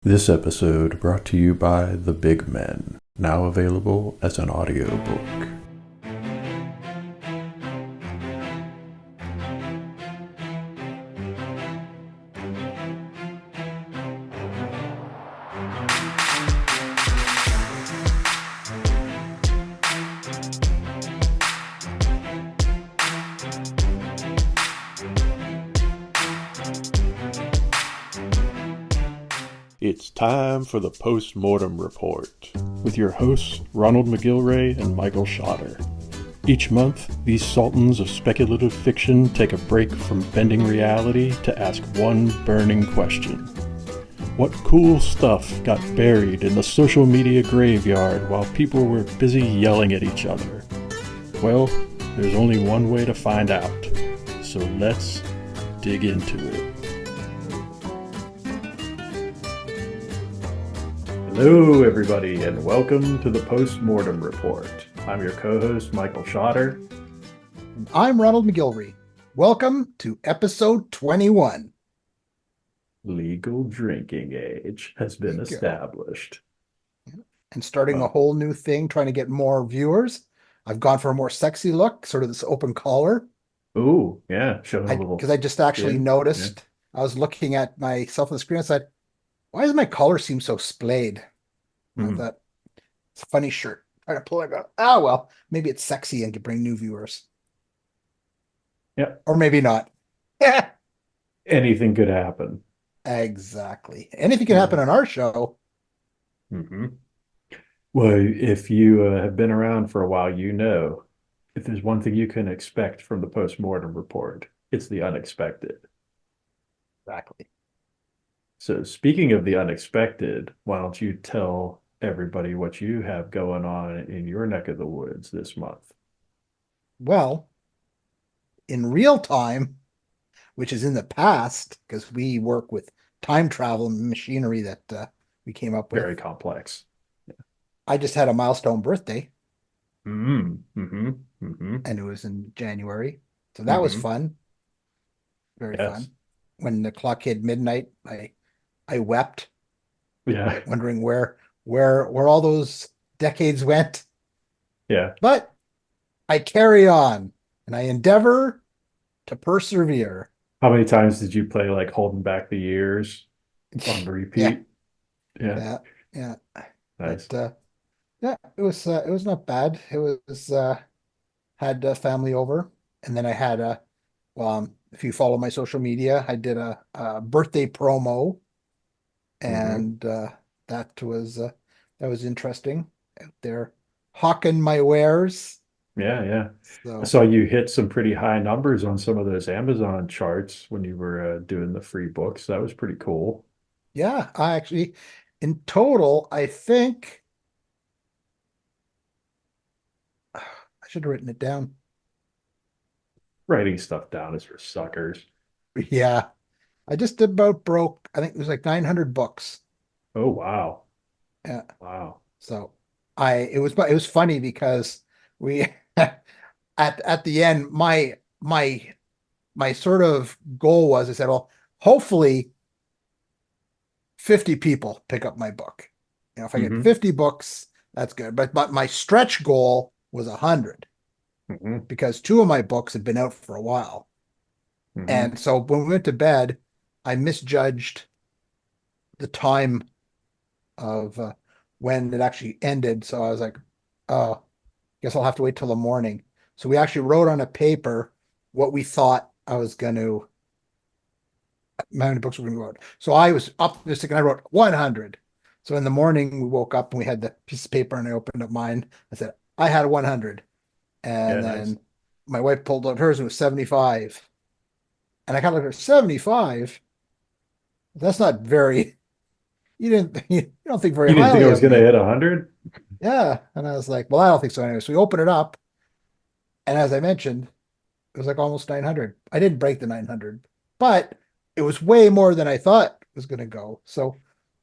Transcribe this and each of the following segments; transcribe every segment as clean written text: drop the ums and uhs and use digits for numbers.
This episode brought to you by The Big Men, now available as an audiobook. It's time for the Post-Mortem Report, with your hosts Ronald McGilray and Michael Schotter. Each month, these sultans of speculative fiction take a break from bending reality to ask one burning question. What cool stuff got buried in the social media graveyard while people were busy yelling at each other? Well, there's only one way to find out, so let's dig into it. Hello, everybody, and welcome to the Post-Mortem Report. I'm your co-host, Michael Schotter. I'm Ronald McGilray. Welcome to episode 21. Legal drinking age has been established. And starting a whole new thing, trying to get more viewers. I've gone for a more sexy look, sort of this open collar. Ooh, yeah, showing a little. Because I just actually noticed, I was looking at myself on the screen, I said, why does my collar seem so splayed? I thought, it's a funny shirt. Trying to pull it out. Oh, well, maybe it's sexy and to bring new viewers. Yeah. Or maybe not. Anything could happen. Exactly. Anything can happen on our show. Mm-hmm. Well, if you have been around for a while, you know, if there's one thing you can expect from the Post-Mortem Report, it's the unexpected. Exactly. So speaking of the unexpected, why don't you tell everybody what you have going on in your neck of the woods this month? Well, in real time, which is in the past, because we work with time travel machinery that we came up with. Very complex. Yeah. I just had a milestone birthday. And it was in January. So that was fun. Very fun. When the clock hit midnight, I wept. Yeah. Wondering where all those decades went. Yeah. But I carry on and I endeavor to persevere. How many times did you play like Holding Back the Years on repeat? Yeah. Nice. But, it was not bad. It was had family over, and then I had if you follow my social media, I did a birthday promo, and that was interesting. Out there hawking my wares. Yeah. So I saw you hit some pretty high numbers on some of those Amazon charts when you were doing the free books. That was pretty cool. Yeah, I actually, in total, I think I should have written it down. Writing stuff down is for suckers. Yeah, I just about broke. I think it was like 900 books. Oh, wow. Yeah. Wow. So it was funny because we at the end, my sort of goal was, I said, well, hopefully 50 people pick up my book. You know, if I get 50 books, that's good. But my stretch goal was 100 because two of my books had been out for a while. And so when we went to bed, I misjudged the time of when it actually ended. So I was like, oh, guess I'll have to wait till the morning. So we actually wrote on a paper what we thought I was going to, how many books were going to go out. So I was optimistic and I wrote 100. So in the morning we woke up and we had the piece of paper and I opened up mine. I said, I had 100. And then my wife pulled out hers and it was 75. And I kind of looked at 75. That's not very, you don't think very highly. You didn't think I was going to hit 100? Yeah. And I was like, well, I don't think so anyway. So we open it up. And as I mentioned, it was like almost 900. I didn't break the 900, but it was way more than I thought it was going to go. So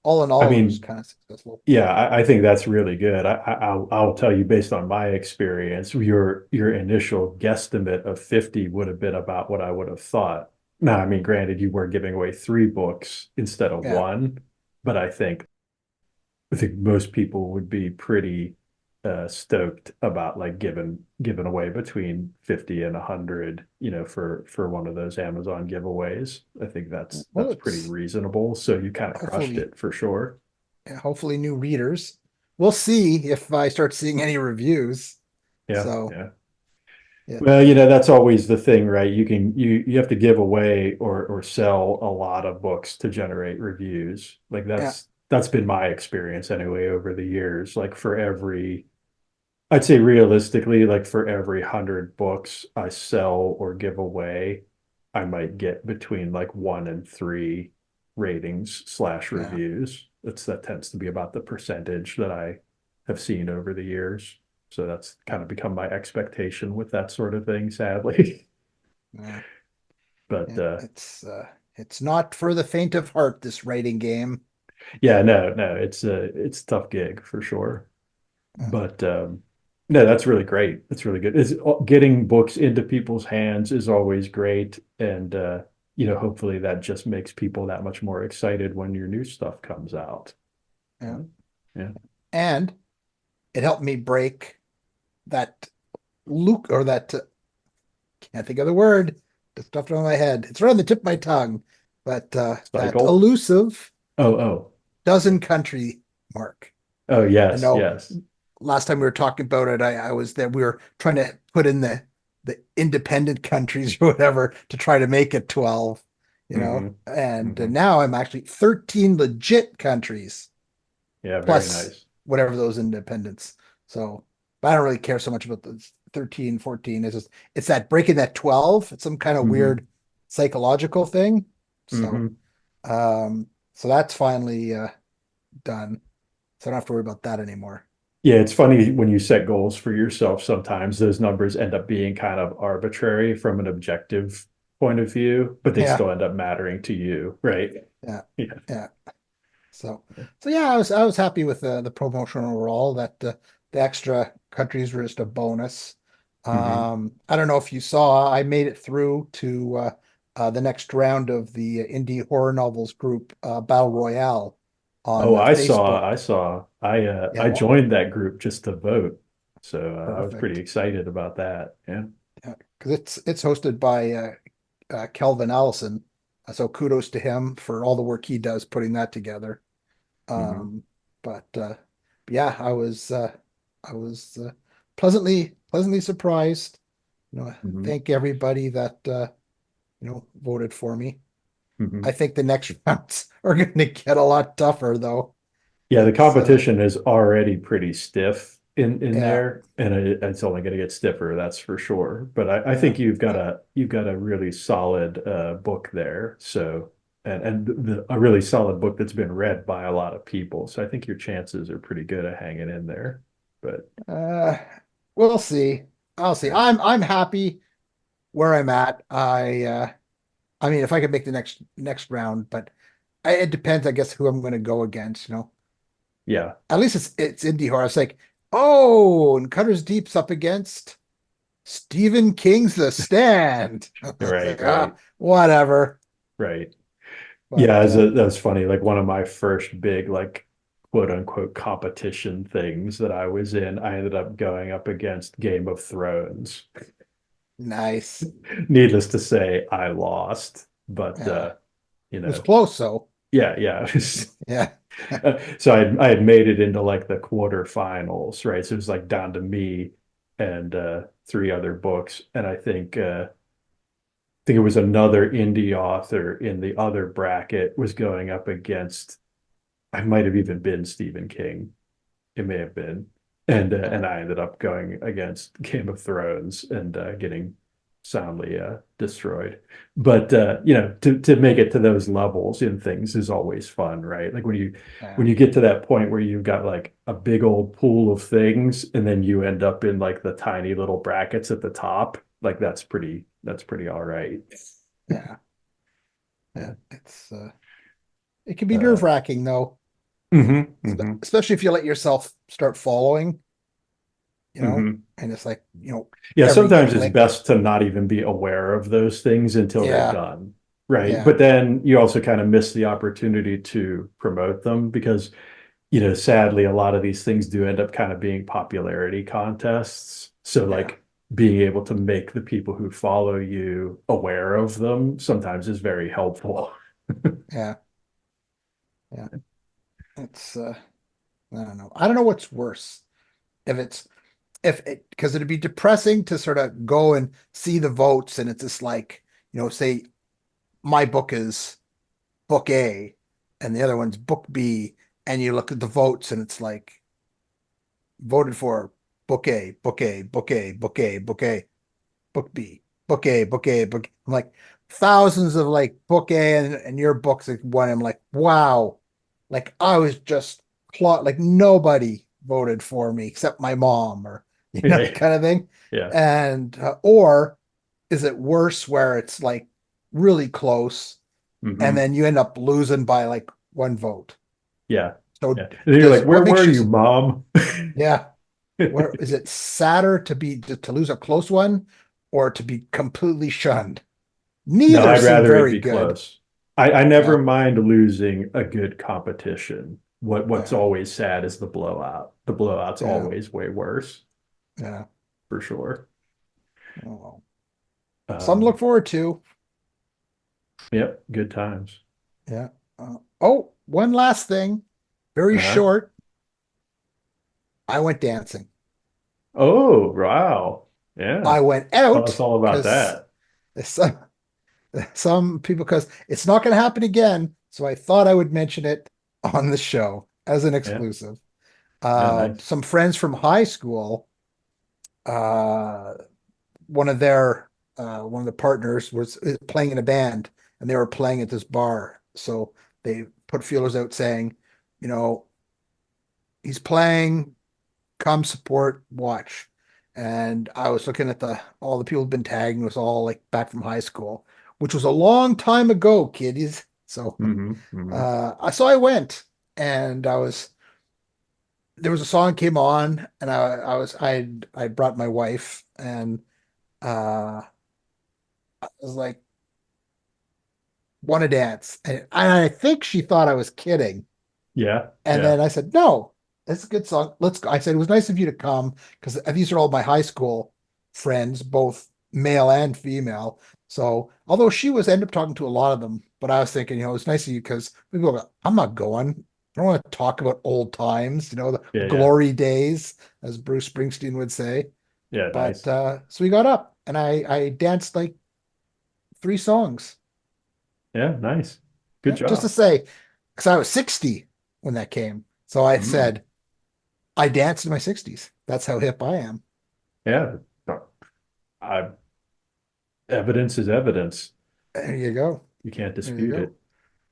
all in all, it was kind of successful. Yeah, I think that's really good. I'll tell you, based on my experience, your initial guesstimate of 50 would have been about what I would have thought. Now, I mean, granted, you were giving away 3 books instead of 1. but I think most people would be pretty stoked about like giving away between 50 and 100, for one of those Amazon giveaways. I think that's Well, pretty it's reasonable. So you kind of crushed hopefully, it for sure. yeah, hopefully new readers. We'll see if I start seeing any reviews. Yeah, So yeah. yeah, Well, that's always the thing, right? You have to give away or sell a lot of books to generate reviews. Like yeah, that's been my experience anyway over the years. Like for every I'd say realistically, like for every 100 books I sell or give away, I might get between like 1 and 3 ratings slash yeah, reviews. That tends to be about the percentage that I have seen over the years. So that's kind of become my expectation with that sort of thing, sadly. yeah, But yeah. It's not for the faint of heart, this writing game. yeah, no, it's a tough gig for sure. Yeah, But no, that's really great. That's really good. Is getting books into people's hands is always great, and hopefully that just makes people that much more excited when your new stuff comes out. yeah. Yeah. And it helped me break that Luke or that can't think of the word. Just stuffed it on my head. It's right on the tip of my tongue, but that Cycle. elusive Oh, dozen country mark. oh, I yes, know yes. last time we were talking about it, I was there. We were trying to put in the independent countries or whatever to try to make it 12, Hmm. and Hmm. now I'm actually 13 legit countries Yeah, very plus nice. whatever those independents. So, but I don't really care so much about the 13, 14. It's that breaking that 12. It's some kind of Hmm. weird psychological thing. So, Hmm. so that's finally done. So I don't have to worry about that anymore. Yeah, it's funny when you set goals for yourself, sometimes those numbers end up being kind of arbitrary from an objective point of view, but they Yeah, still end up mattering to you, right? yeah, Yeah. yeah. So yeah, I was happy with the promotion overall. That the extra countries were just a bonus. Hmm. I don't know if you saw, I made it through to the next round of the indie horror novels group Battle Royale on Oh, Facebook. I Yeah, joined that group just to vote. So I was pretty perfect. excited about that. Yeah. Yeah, because it's hosted by Kelvin Allison. So kudos to him for all the work he does putting that together. Hmm. Um, but yeah, I was pleasantly surprised. Hmm. Thank everybody that voted for me. I Hmm. think the next rounds are going to get a lot tougher, though. Yeah, the It's competition is already pretty stiff in yeah, there, and it's only going to get stiffer, that's for sure. But I yeah, think you've got a really solid book there. So and a really solid book that's been read by a lot of people. So I think your chances are pretty good at hanging in there. But uh, we'll see. I'll see. yeah, I'm happy where I'm at. I mean, if I could make the next round, but it depends, I guess, who I'm going to go against. yeah, At least it's indie horror. It's like, oh, and Cutter's Deep's up against Stephen King's The Stand. It's right, like, right, whatever. right. Yeah, But that's funny. Like one of my first big like quote unquote competition things that I was in, I ended up going up against Game of Thrones. nice. Needless to say, I lost, but Yeah. you It was know, close, so yeah. yeah. So I had made it into like the quarterfinals, right? So it was like down to me and 3 other books, and I think it was another indie author in the other bracket was going up against. I might have even been Stephen King. It may have been. And Yeah. I ended up going against Game of Thrones and getting soundly destroyed. But to make it to those levels in things is always fun, right? Like when you Yeah. when you get to that point where you've got like a big old pool of things and then you end up in like the tiny little brackets at the top, like that's pretty all right. Yeah. Yeah. Yeah. It can be Uh, nerve-wracking though, hmm. Hmm. especially if you let yourself start following, Hmm. and it's like, Yeah, every sometimes it's click. best to not even be aware of those things until they're Yeah. done. Right. Yeah. But then you also kind of miss the opportunity to promote them because, sadly, a lot of these things do end up kind of being popularity contests. So, Yeah. like, being able to make the people who follow you aware of them sometimes is very helpful. Yeah. Yeah. It's I don't know. I don't know what's worse. If it's if it because it'd be depressing to sort of go and see the votes and it's just like, say my book is book A and the other one's book B and you look at the votes and it's like voted for book A, book A, book A, book A, book A, book B, book A, book A, book. I'm like thousands of like book A and your book's like one. I'm like, wow, like I was just like nobody voted for me except my mom or Yeah. kind of thing. Yeah. And or is it worse where it's like really close and Hmm. then you end up losing by like one vote? Yeah. So Yeah. And you're like, does where what were makes you you, mom? yeah, where is it sadder to lose a close one or to be completely shunned? No, Neither I'd seem rather it very be good. close. I never Yeah, mind losing a good competition. What's yeah, always sad is the blowout. The blowout's yeah, always way worse, yeah. for sure. Oh, well. Something to Um, look forward to. yep, good times. Yeah. Oh, one last thing, very Uh-huh. short. I went dancing. Oh, wow. Yeah. I went Tell us out all about because that. some some people because it's not going to happen again. So I thought I would mention it on the show as an Yeah. exclusive. Yeah, nice. Some friends from high school, uh, one of the partners was playing in a band and they were playing at this bar. So they put feelers out saying, you know, he's playing, come support, watch. And I was looking at the all the people who've been tagging was all like back from high school, which was a long time ago, kiddies. So Hmm. so I went and I was there was a song came on and I brought my wife and I was like, want to dance. And I think she thought I was kidding. Yeah. And Yeah. then I said, no, it's a good song. Let's go. I said, it was nice of you to come because these are all my high school friends, both male and female. So although she was end up talking to a lot of them, but I was thinking, it's nice of you because people go, I'm not going. I don't want to talk about old times, the Yeah. Yeah. glory days, as Bruce Springsteen would say. Yeah. But Nice. so we got up and I danced like three songs. Yeah. Nice. Good Yeah, just to job. say, because I was 60 when that came. So I Mm. said, I danced in my 60s. That's how hip I am. Yeah. I, evidence is evidence. There you go. You can't There you dispute go. it.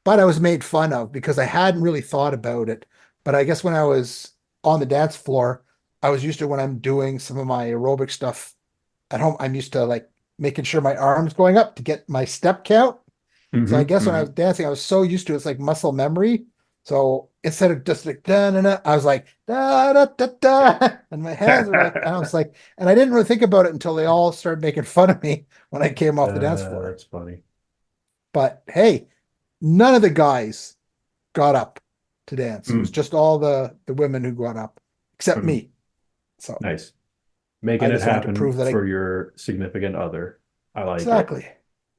But I was made fun of because I hadn't really thought about it. But I guess when I was on the dance floor, I was used to when I'm doing some of my aerobic stuff at home, I'm used to like making sure my arms going up to get my step count. So I Hmm. guess when I was Hmm. dancing, I was so used to it, it's like muscle memory. So instead of just like da da da, I was like da da da da, and my hands were like, and I was like, and I didn't really think about it until they all started making fun of me when I came off the dance floor. That's funny. But hey, none of the guys got up to dance. It was Mm. just all the women who got up, except Mm. me. So Nice. Making I it just wanted to happen prove that I for your significant other. I like it. exactly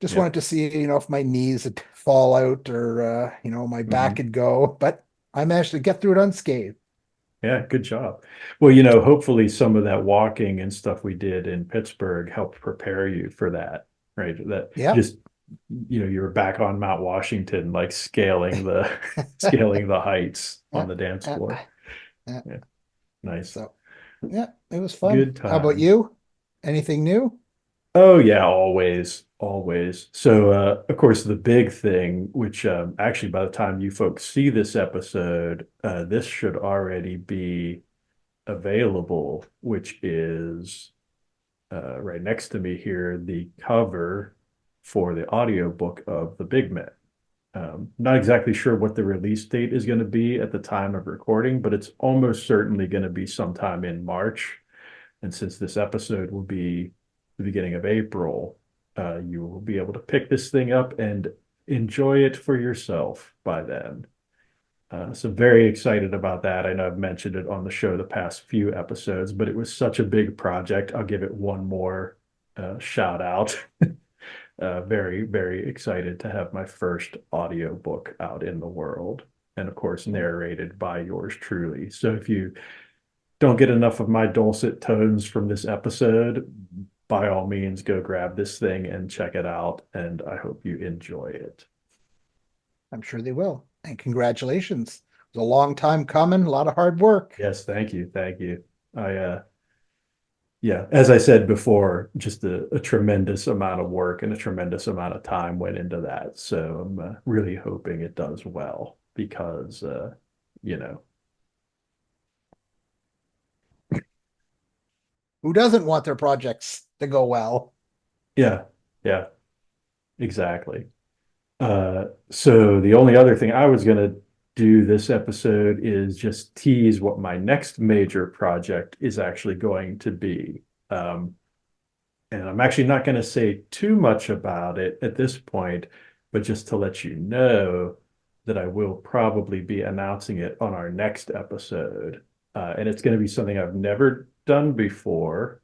just Yep. wanted to see, if my knees would fall out or my back Hmm. would go, but I managed to get through it unscathed. Yeah, good job. Well, hopefully some of that walking and stuff we did in Pittsburgh helped prepare you for that, right? That Yep. just, you were back on Mount Washington, like scaling the scaling the heights on Yeah, the dance yeah, floor. yeah. Yeah, nice. So, yeah, it was fun. Good How about times. you? Anything new? Oh yeah, always, always. So of course the big thing, which actually by the time you folks see this episode, this should already be available, which is right next to me here, the cover for the audiobook of The Big Men. Not exactly sure what the release date is going to be at the time of recording, but it's almost certainly going to be sometime in March. And since this episode will be the beginning of April, you will be able to pick this thing up. And enjoy it for yourself by then. So very excited about that. I know I've mentioned it on the show the past few episodes, but it was such a big project. I'll give it one more shout out. Very, very excited to have my first audiobook out in the world. And of course, narrated by yours truly. So if you don't get enough of my dulcet tones from this episode, by all means, go grab this thing and check it out. And I hope you enjoy it. I'm sure they will. And congratulations. It was a long time coming, a lot of hard work. Yes, thank you. Thank you. Yeah, as I said before, just a tremendous amount of work and a tremendous amount of time went into that. So I'm really hoping it does well because, you know, Who doesn't want their projects to go well? yeah, yeah, exactly. So the only other thing I was going to do this episode is just tease what my next major project is actually going to be. And I'm actually not going to say too much about it at this point, but just to let you know that I will probably be announcing it on our next episode. And it's going to be something I've never done before,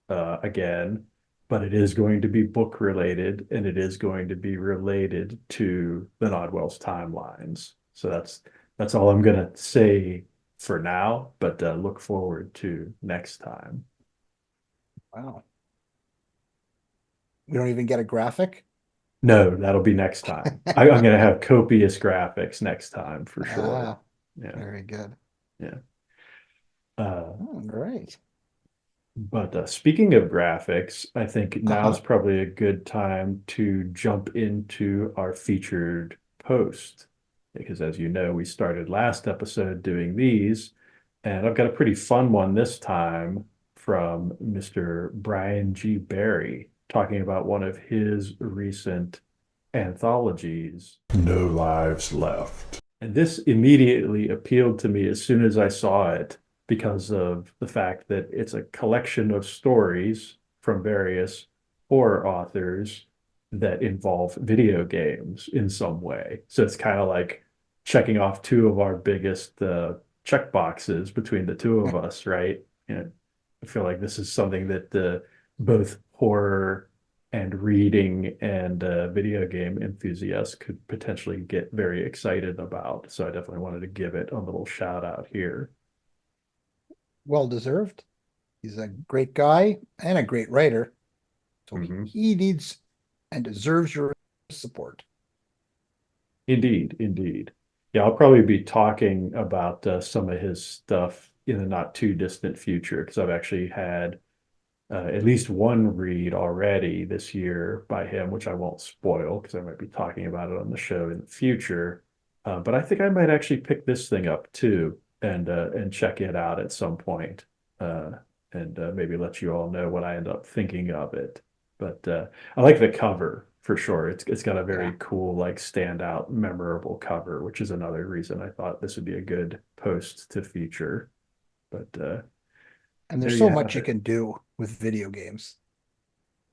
again, but it is going to be book related and it is going to be related to the Nodwell's timelines. So that's all I'm going to say for now, but look forward to next time. Wow. We don't even get a graphic? No, that'll be next time. I'm going to have copious graphics next time for sure. Ah, Yeah, very good. yeah. Oh, great. But speaking of graphics, I think now's Uh-huh. probably a good time to jump into our featured post. Because as you know, we started last episode doing these, and I've got a pretty fun one this time from Mr. Brian G. Barry talking about one of his recent anthologies, No Lives Left. And this immediately appealed to me as soon as I saw it because of the fact that it's a collection of stories from various horror authors that involve video games in some way. So it's kind of like checking off two of our biggest check boxes between the two of us, right? And I feel like this is something that both horror and reading and video game enthusiasts could potentially get very excited about. So I definitely wanted to give it a little shout out here. Well deserved. He's a great guy and a great writer. So Mhm. he needs and deserves your support. Indeed, indeed. Yeah, I'll probably be talking about some of his stuff in the not too distant future because I've actually had at least one read already this year by him, which I won't spoil because I might be talking about it on the show in the future. But I think I might actually pick this thing up too and check it out at some point, and maybe let you all know what I end up thinking of it. But I like the cover for sure. It's got a very Yeah. cool, like standout, memorable cover, which is another reason I thought this would be a good post to feature. But And there there's you so have much you it. can do with video games.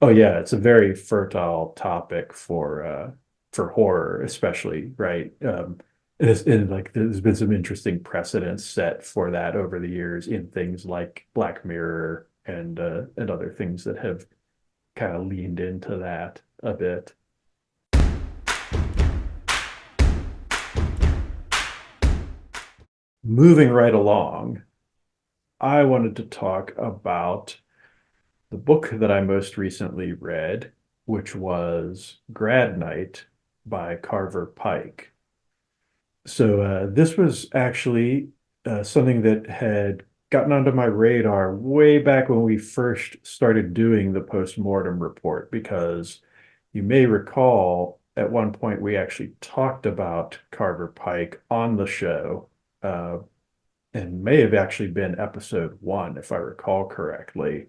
Oh yeah, it's a very fertile topic for horror, especially, right? And like there's been some interesting precedents set for that over the years in things like Black Mirror and other things that have kind of leaned into that a bit. Moving right along, I wanted to talk about the book that I most recently read, which was Grad Night by Carver Pike. So this was actually something that had gotten onto my radar way back when we first started doing the post-mortem report, because you may recall at one point we actually talked about Carver Pike on the show, uh, and may have actually been episode one, if I recall correctly.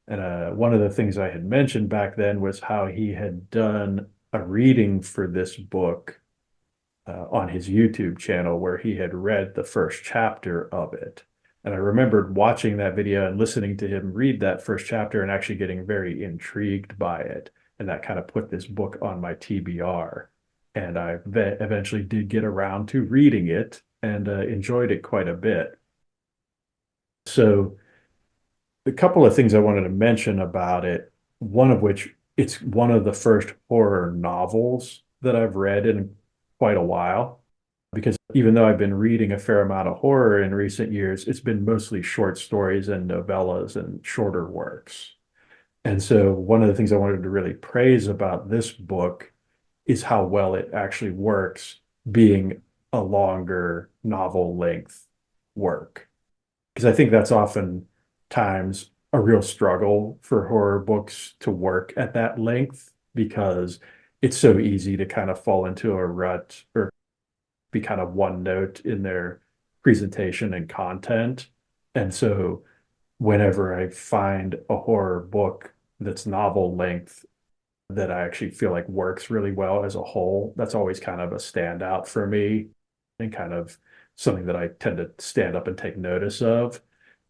And one of the things I had mentioned back then was how he had done a reading for this book on his YouTube channel where he had read the first chapter of it. And I remembered watching that video and listening to him read that first chapter and actually getting very intrigued by it. And that kind of put this book on my TBR. and I eventually did get around to reading it and enjoyed it quite a bit. So, a couple of things I wanted to mention about it, one of which it's one of the first horror novels that I've read in quite a while. Because even though I've been reading a fair amount of horror in recent years, it's been mostly short stories and novellas and shorter works. And so, one of the things I wanted to really praise about this book is how well it actually works being a longer novel length work. Because I think that's often times a real struggle for horror books to work at that length because it's so easy to kind of fall into a rut or be kind of one note in their presentation and content. And so whenever I find a horror book that's novel length that I actually feel like works really well as a whole, that's always kind of a standout for me and kind of something that I tend to stand up and take notice of.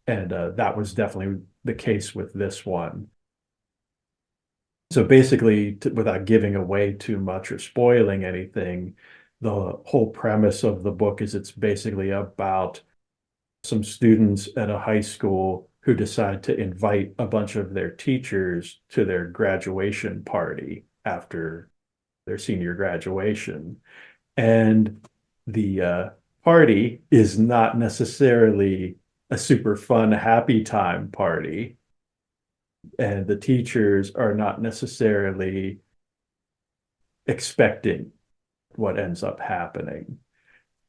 And that was definitely the case with this one. So basically, without giving away too much or spoiling anything, the whole premise of the book is it's basically about some students at a high school who decide to invite a bunch of their teachers to their graduation party after their senior graduation. And the party is not necessarily a super fun, happy time party. And the teachers are not necessarily expecting what ends up happening.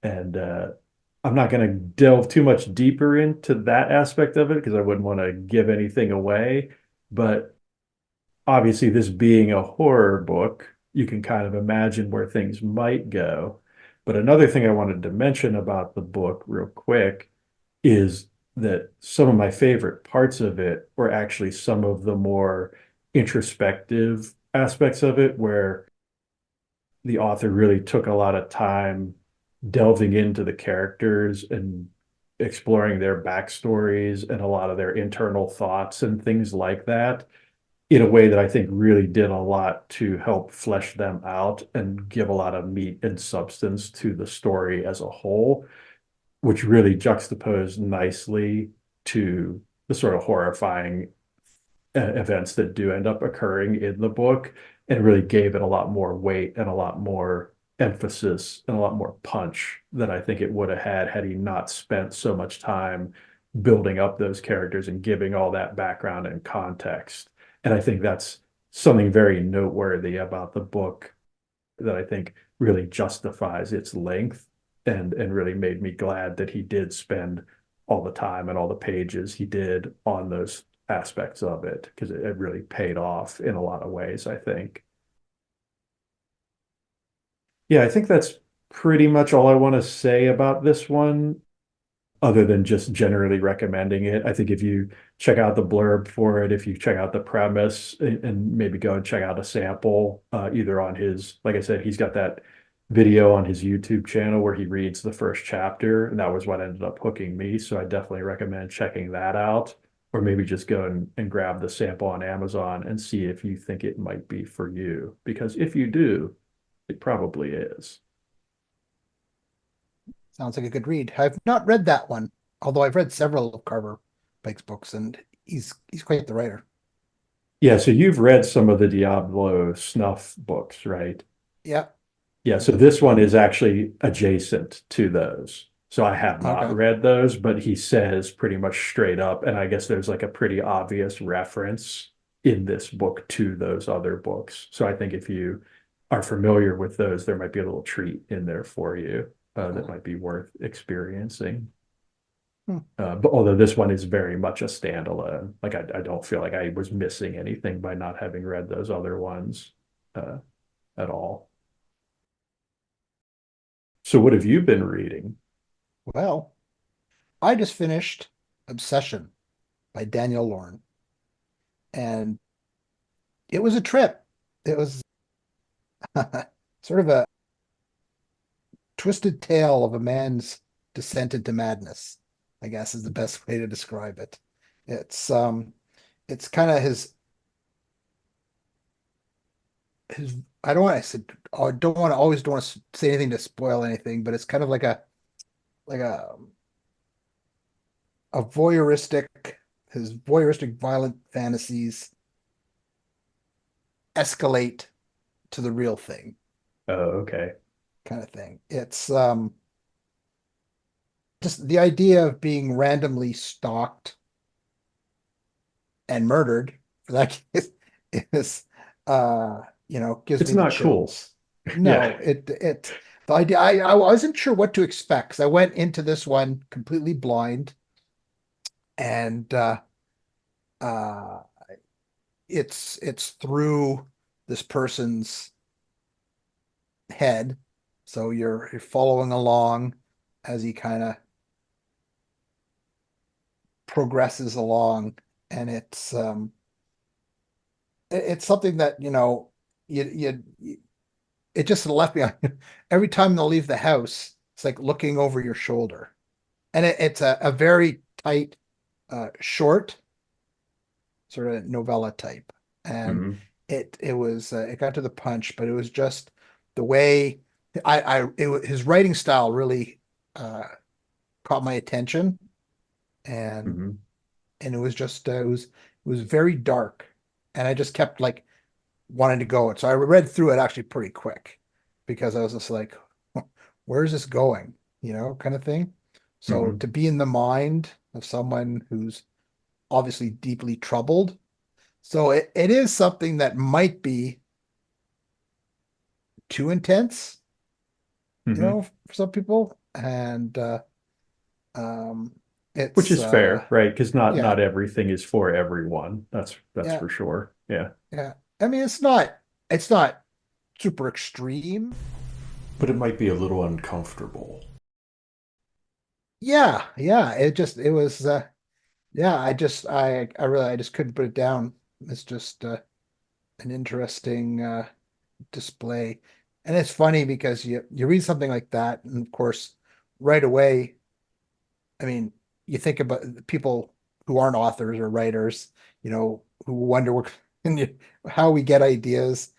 And I'm not going to delve too much deeper into that aspect of it because I wouldn't want to give anything away. But obviously, this being a horror book, you can kind of imagine where things might go. But another thing I wanted to mention about the book, real quick, is that some of my favorite parts of it were actually some of the more introspective aspects of it, where the author really took a lot of time delving into the characters and exploring their backstories and a lot of their internal thoughts and things like that in a way that I think really did a lot to help flesh them out and give a lot of meat and substance to the story as a whole, which really juxtaposed nicely to the sort of horrifying events that do end up occurring in the book and really gave it a lot more weight and a lot more emphasis and a lot more punch than I think it would have had he not spent so much time building up those characters and giving all that background and context. And I think that's something very noteworthy about the book that I think really justifies its length and really made me glad that he did spend all the time and all the pages he did on those aspects of it because it really paid off in a lot of ways, I think. Yeah, I think that's pretty much all I want to say about this one, other than just generally recommending it. I think if you check out the blurb for it, if you check out the premise and maybe go and check out a sample, either on his, like I said, he's got that video on his YouTube channel where he reads the first chapter, and that was what ended up hooking me. So I definitely recommend checking that out, or maybe just go and grab the sample on Amazon and see if you think it might be for you. Because if you do, it probably is. Sounds like a good read. I've not read that one, although I've read several of Carver Pike's books, and he's quite the writer. Yeah, so you've read some of the Diablo snuff books, right? Yeah. Yeah, so this one is actually adjacent to those. So I have not Okay. read those, but he says pretty much straight up, and I guess there's like a pretty obvious reference in this book to those other books. So I think if you are familiar with those, there might be a little treat in there for you that Cool. might be worth experiencing. Hmm. But although this one is very much a standalone, like I don't feel like I was missing anything by not having read those other ones uh, at all. So what have you been reading? Well, I just finished Obsession by Daniel Lorn, and it was a trip. It was sort of a twisted tale of a man's descent into madness, I guess is the best way to describe it. It's it's kind of his his I don't want to say I don't want to say anything to spoil anything, but it's kind of like a voyeuristic his voyeuristic violent fantasies escalate to the real thing Oh, okay. kind of thing. It's just the idea of being randomly stalked and murdered for that case is gives It's me the not cool. chills. Yeah. No, it the idea I wasn't sure what to expect because I went into this one completely blind and uh it's through this person's head. So you're following along as he kind of progresses along and it's something that you it just left me on every time they'll leave the house it's like looking over your shoulder and it's a very tight short sort of novella type and Hmm. it got to the punch but it was just the way his writing style really uh caught my attention and Hmm. it was just it was very dark and I just kept like wanting to go it so I read through it actually pretty quick because I was just like where is this going kind of thing so Hmm. to be in the mind of someone who's obviously deeply troubled so it is something that might be too intense Hmm. for some people and um Which it's is fair, right? Because yeah not everything is for everyone. That's yeah for sure. Yeah. yeah I mean it's not super extreme. But it might be a little uncomfortable. Yeah, it was yeah, I really I just couldn't put it down. It's just an interesting display. And it's funny because you read something like that and of course right away, I mean, you think about the people who aren't authors or writers, who wonder what and how we get ideas,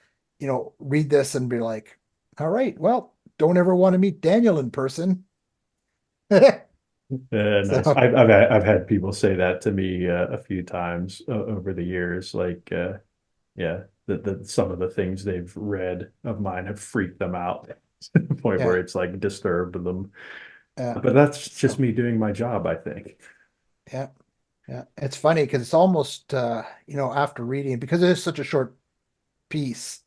read this and be like, all right, well, don't ever want to meet Daniel in person. Nice. So I've had people say that to me a few times over the years. Like, yeah, that some of the things they've read of mine have freaked them out to the point where yeah, it's like disturbed them. yeah. But that's just So me doing my job, I think. yeah, yeah. It's funny because it's almost after reading it, because it is such a short piece,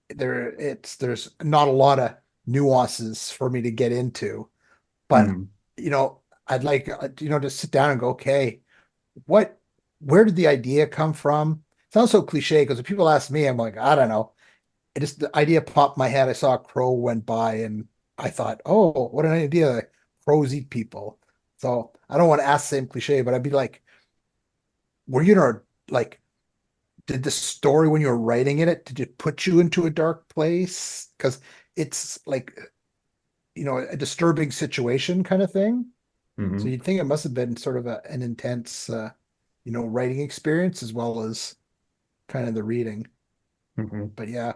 there's not a lot of nuances for me to get into. But Hmm. you know, I'd like to sit down and go, okay, what where did the idea come from? It sounds so cliche because if people ask me, I'm like, I don't know. It just the idea popped in my head. I saw a crow went by and I thought, oh, what an idea. Crows eat people. So I don't want to ask the same cliche, but I'd be like, were you like did the story when you were writing did it put you into a dark place? Because it's like, a disturbing situation kind of thing. So Hmm. you'd think it must have been sort of an intense, writing experience as well as kind of the reading. Hmm. But yeah,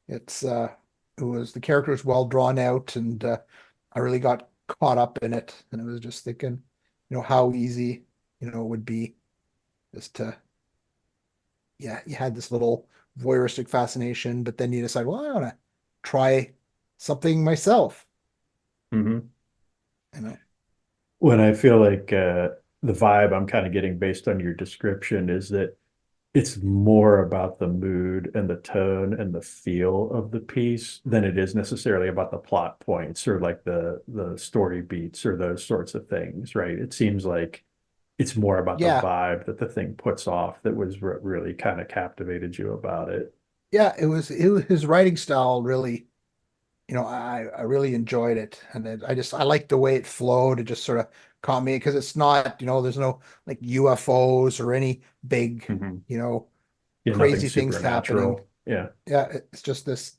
it's the character was well drawn out and I really got caught up in it. And I was just thinking, how easy, it would be just to, yeah, you had this little voyeuristic fascination, but then you decide, well, I want to try something myself, Hmm. you know? When I feel like the vibe I'm kind of getting based on your description is that it's more about the mood and the tone and the feel of the piece than it is necessarily about the plot points or like the story beats or those sorts of things, right? It seems like it's more about the Yeah. vibe that the thing puts off that was really kind of captivated you about it. Yeah. It was his writing style really, I really enjoyed it. And I like the way it flowed. It just sort of caught me because it's not, there's no like UFOs or any big, Hmm. you know, Yeah, nothing crazy things happening. supernatural. Yeah, Yeah. It's just this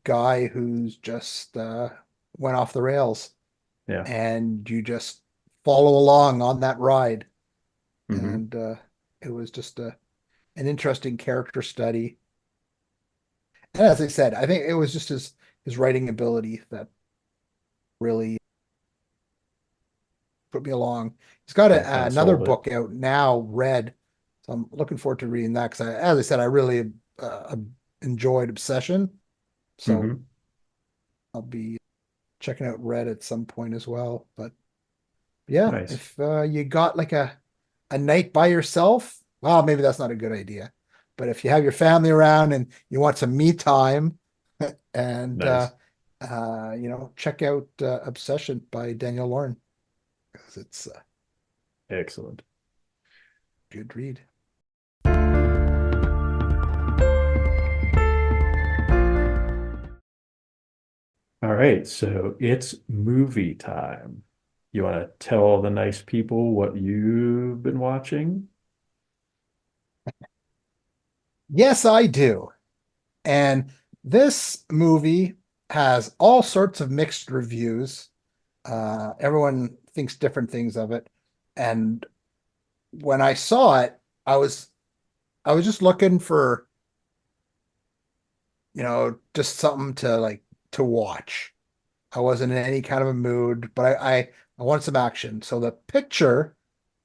guy who's just went off the rails yeah. and you just follow along on that ride. Hmm. And it was just an interesting character study. And as I said, I think it was just his writing ability that really put me along. He's got That kind of another sold it. book out now, Red. So I'm looking forward to reading that because, as I said, I really enjoyed Obsession. So Hmm. I'll be checking out Red at some point as well. But yeah, Nice. if you got like a night by yourself, well, maybe that's not a good idea. But if you have your family around and you want some me time, and Nice. check out Obsession by Daniel Lorn because it's a Excellent. good read. All right, so it's movie time. You want to tell all the nice people what you've been watching? Yes, I do. And this movie has all sorts of mixed reviews. Everyone thinks different things of it. And when I saw it, I was I was just looking for, just something to to watch. I wasn't in any kind of a mood, but I wanted some action. So the picture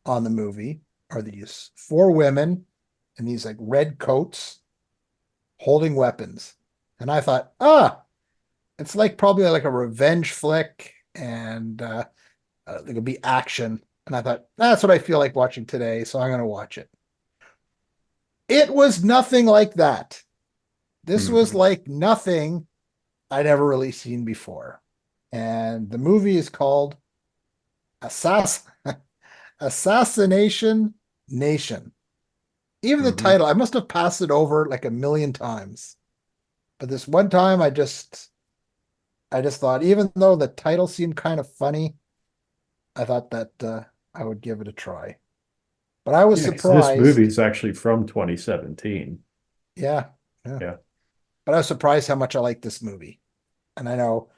on the movie are these four women in these like red coats holding weapons. And I thought, it's like probably like a revenge flick and it'll be action. And I thought, that's what I feel like watching today, so I'm going to watch it. It was nothing like that. This was Hmm. like nothing I'd ever really seen before. And the movie is called Assass Assassination Nation. Even the Hmm. title, I must have passed it over like a million times. But this one time I just thought, even though the title seemed kind of funny, I thought that I would give it a try. But I was Yeah, 'cause this movie surprised. is actually from 2017. Yeah, yeah. Yeah. But I was surprised how much I liked this movie. And I know,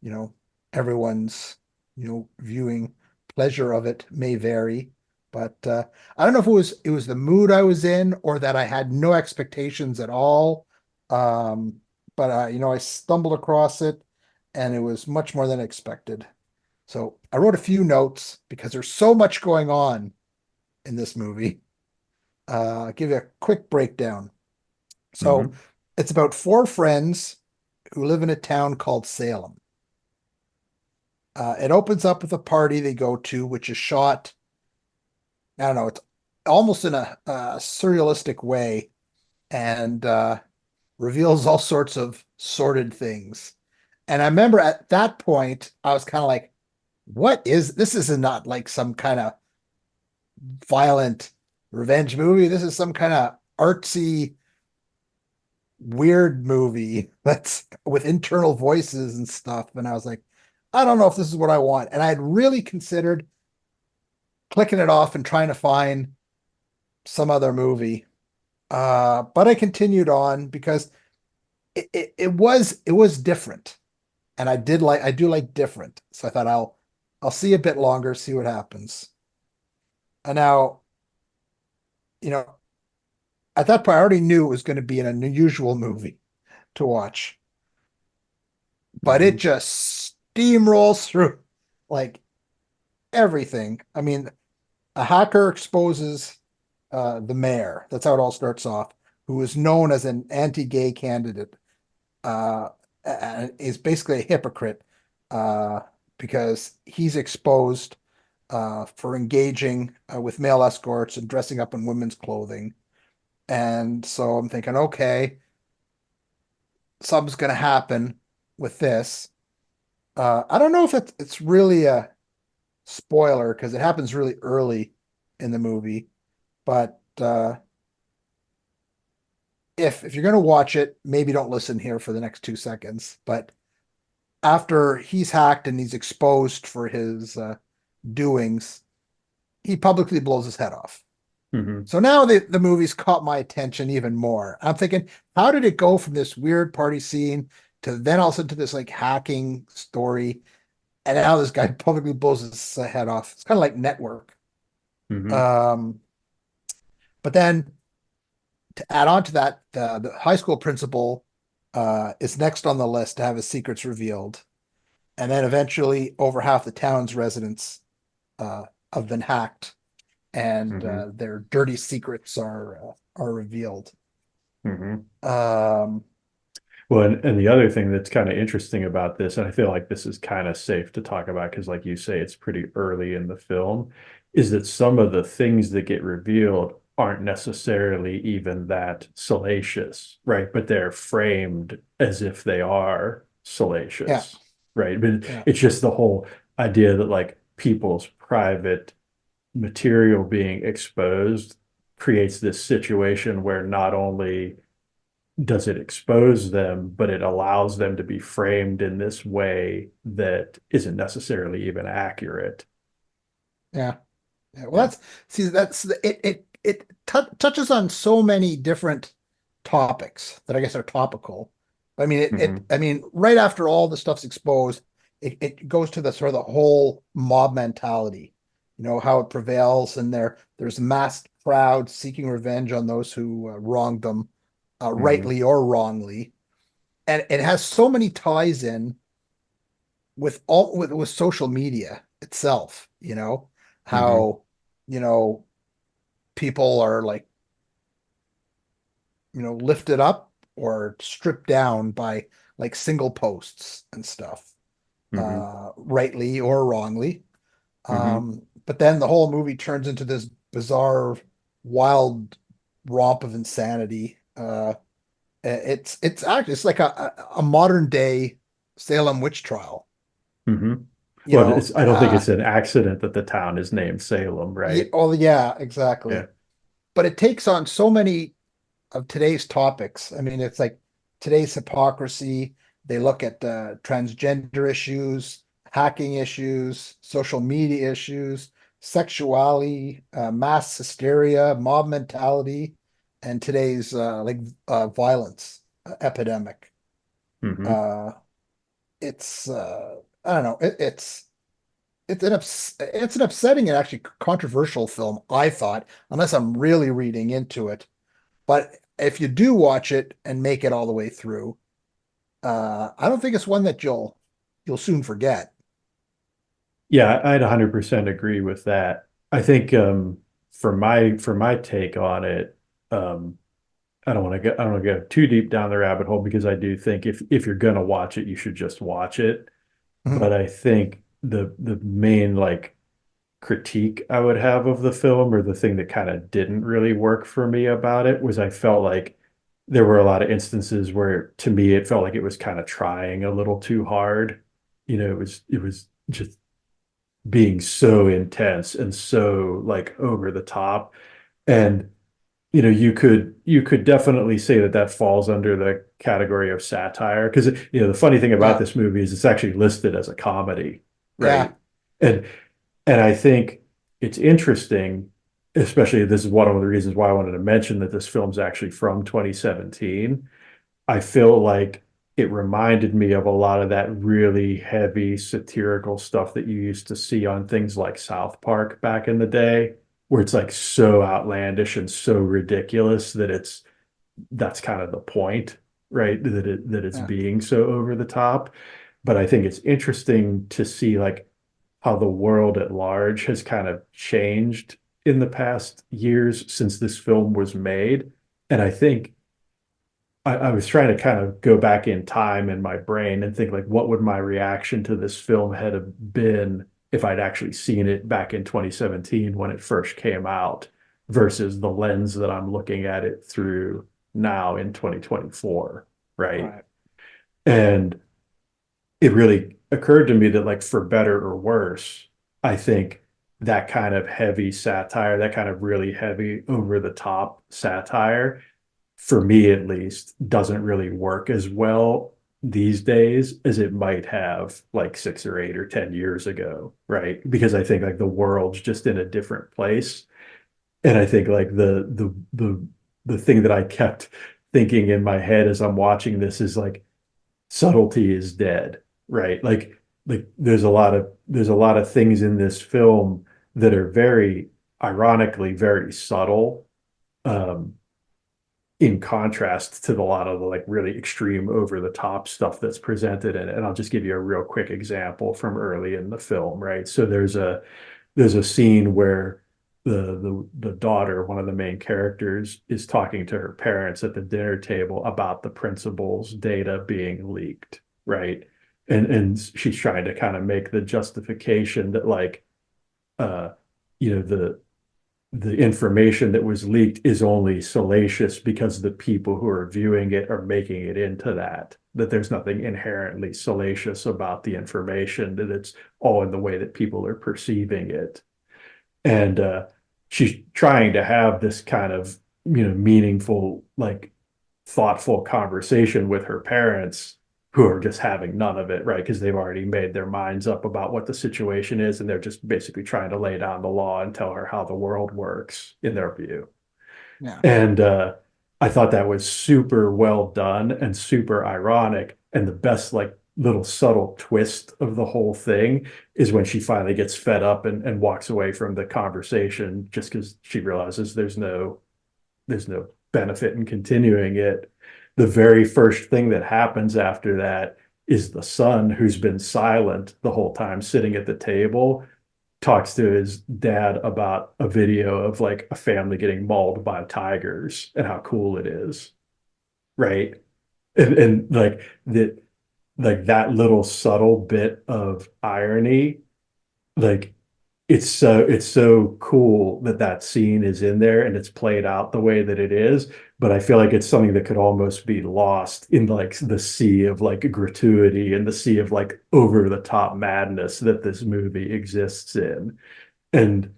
you know, everyone's, viewing pleasure of it may vary, but I don't know if it was the mood I was in or that I had no expectations at all. Um, but I stumbled across it and it was much more than expected. So I wrote a few notes because there's so much going on in this movie. I'll give you a quick breakdown. So Hmm. it's about four friends who live in a town called Salem. It opens up with a party they go to, which is shot, I don't know, it's almost in a surrealistic way and reveals all sorts of sordid things. And I remember at that point, I was kind of like, what is this? Is not like some kind of violent revenge movie. This is some kind of artsy, weird movie that's with internal voices and stuff. And I was like, I don't know if this is what I want. And I had really considered clicking it off and trying to find some other movie. But I continued on because it was different. And I do like different. So I thought I'll see a bit longer, see what happens. And now, you know, at that point I already knew it was going to be an unusual movie to watch, but it Hmm. just steamrolls through like everything. I mean, a hacker exposes the mayor. That's how it all starts off, who is known as an anti-gay candidate, and is basically a hypocrite uh, because he's exposed for engaging with male escorts and dressing up in women's clothing. And so I'm thinking, okay, something's going to happen with this. I don't know if it's really a spoiler because it happens really early in the movie, but if you're going to watch it, maybe don't listen here for the next 2 seconds. But after he's hacked and he's exposed for his doings, he publicly blows his head off. Hmm. So now the movie's caught my attention even more. I'm thinking, how did it go from this weird party scene to then also to this like hacking story? And now this guy publicly blows his head off. It's kind of like Network. Hmm. Um, but then to add on to that, the high school principal is next on the list to have his secrets revealed. And then eventually over half the town's residents have been hacked and Hmm. their dirty secrets are revealed. Hmm. Um, Well, and the other thing that's kind of interesting about this, and I feel like this is kind of safe to talk about because, like you say, it's pretty early in the film, is that some of the things that get revealed aren't necessarily even that salacious, right? But they're framed as if they are yeah, salacious, right? But yeah, it's just the whole idea that like people's private material being exposed creates this situation where not only does it expose them, but it allows them to be framed in this way that isn't necessarily even accurate. yeah. Yeah, well, Yeah. that's see, that's it touches on so many different topics that I guess are topical. I mean, Hmm. I mean, right after all the stuff's exposed, it goes to the sort of the whole mob mentality, how it prevails, and there's massed crowds seeking revenge on those who wronged them, Hmm. rightly or wrongly, and it has so many ties in with all with social media itself, Hmm. how you know people are like, lifted up or stripped down by like single posts and stuff, Hmm. rightly or wrongly. Hmm. But then the whole movie turns into this bizarre, wild romp of insanity. It's like a modern day Salem witch trial. Hmm. You Well, know, it's, I don't think it's an accident that the town is named Salem, yeah, right? oh yeah, exactly. Yeah. But it takes on so many of today's topics. I mean, it's like today's hypocrisy. They look at transgender issues, hacking issues, social media issues, sexuality, mass hysteria, mob mentality, and today's violence epidemic. Hmm. Uh, it's I don't know. It's an upsetting and actually controversial film, I thought, unless I'm really reading into it. But if you do watch it and make it all the way through, I don't think it's one that you'll soon forget. Yeah, I'd 100% agree with that. I think for my take on it, um, I don't want to go too deep down the rabbit hole because I do think if you're gonna watch it, you should just watch it. Mhm. But I think the main like critique I would have of the film, or the thing that kind of didn't really work for me about it, was I felt like there were a lot of instances where to me it felt like it was kind of trying a little too hard. It was just being so intense and so like over the top. And you could definitely say that that falls under the category of satire because the funny thing about Yeah, this movie is it's actually listed as a comedy, yeah, right? And and I think it's interesting, especially this is one of the reasons why I wanted to mention that this film's actually from 2017. I feel like it reminded me of a lot of that really heavy satirical stuff that you used to see on things like South Park back in the day, where it's like so outlandish and so ridiculous that that's kind of the point, right? That it's yeah, being so over the top. But I think it's interesting to see like how the world at large has kind of changed in the past years since this film was made. And I think I was trying to kind of go back in time in my brain and think like, what would my reaction to this film had have been if I'd actually seen it back in 2017 when it first came out versus the lens that I'm looking at it through now in 2024, right? right, And it really occurred to me that like for better or worse, I think that kind of heavy satire, that kind of really heavy over the top satire, for me at least, doesn't really work as well these days as it might have like 6 or 8 or 10 years ago, right? Because I think like the world's just in a different place. And I think like the thing that I kept thinking in my head as I'm watching this is like subtlety is dead, right? Like there's a lot of things in this film that are very ironically very subtle. Um, in contrast to a lot of the like really extreme over the top stuff that's presented in it. And I'll just give you a real quick example from early in the film, right? So there's a scene where the daughter, one of the main characters, is talking to her parents at the dinner table about the principal's data being leaked, right? And she's trying to kind of make the justification that like uh you know the information that was leaked is only salacious because the people who are viewing it are making it into that there's nothing inherently salacious about the information, that it's all in the way that people are perceiving it. And she's trying to have this kind of meaningful, like thoughtful conversation with her parents, who are just having none of it, right? Because they've already made their minds up about what the situation is, and they're just basically trying to lay down the law and tell her how the world works in their view. Yeah. And I thought that was super well done and super ironic. And the best, like, little subtle twist of the whole thing is when she finally gets fed up and walks away from the conversation, just because she realizes there's no benefit in continuing it. The very first thing that happens after that is the son, who's been silent the whole time sitting at the table, talks to his dad about a video of like a family getting mauled by tigers and how cool it is, right? And that little subtle bit of irony, like it's so cool that that scene is in there and it's played out the way that it is. But I feel like it's something that could almost be lost in like the sea of like gratuity and the sea of like over the top madness that this movie exists in. And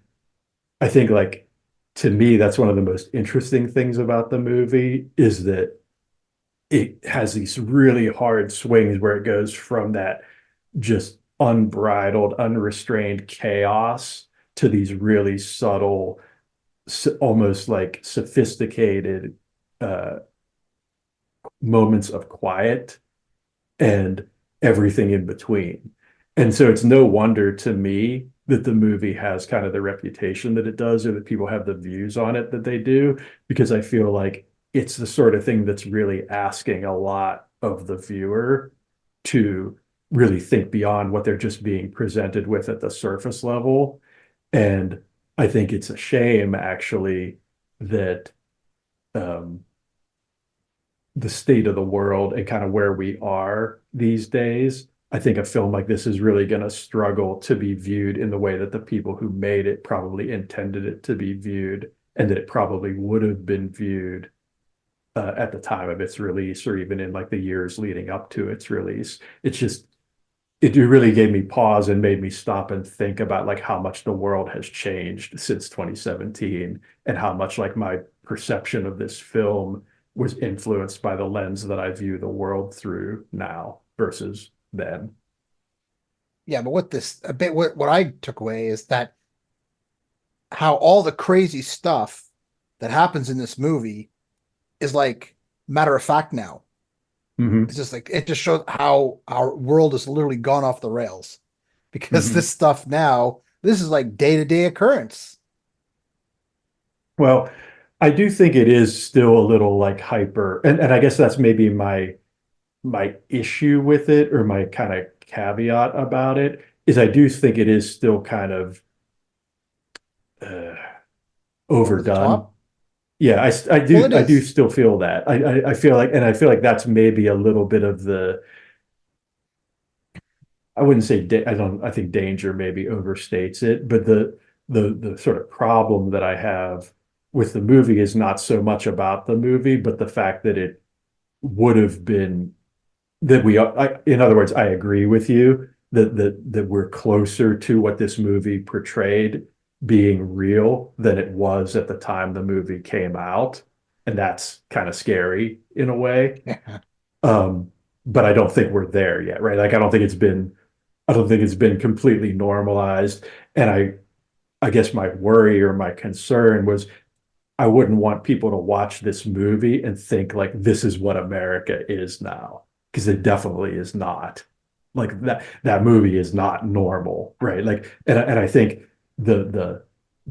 I think, like, to me, that's one of the most interesting things about the movie, is that it has these really hard swings where it goes from that just unbridled, unrestrained chaos to these really subtle, almost like sophisticated uh, moments of quiet and everything in between. And so it's no wonder to me that the movie has kind of the reputation that it does, or that people have the views on it that they do, because I feel like it's the sort of thing that's really asking a lot of the viewer to really think beyond what they're just being presented with at the surface level. And I think it's a shame, actually, that um, the state of the world and kind of where we are these days, I think a film like this is really going to struggle to be viewed in the way that the people who made it probably intended it to be viewed, and that it probably would have been viewed at the time of its release, or even in like the years leading up to its release. It really gave me pause and made me stop and think about like how much the world has changed since 2017, and how much like my perception of this film was influenced by the lens that I view the world through now versus then. Yeah, but what I took away is that how all the crazy stuff that happens in this movie is like matter of fact now. Mm-hmm. It's just like it just shows how our world has literally gone off the rails, because Mm-hmm. this stuff now, this is like day-to-day occurrence. Well, I do think it is still a little like hyper, and I guess that's maybe my issue with it, or my kind of caveat about it, is I do think it is still kind of uh, Over the overdone. top. Yeah, I Well, do it I do is. still feel that. I feel like, and I feel like that's maybe a little bit of the, I wouldn't say I think danger maybe overstates it, but the sort of problem that I have with the movie is not so much about the movie, but the fact that it would have been, that in other words, I agree with you that we're closer to what this movie portrayed being real than it was at the time the movie came out. And that's kind of scary in a way. Um, but I don't think we're there yet, right? Like I don't think it's been completely normalized. And I guess my worry or my concern was, I wouldn't want people to watch this movie and think like this is what America is now, because it definitely is not. Like that movie is not normal, right? Like, and I think the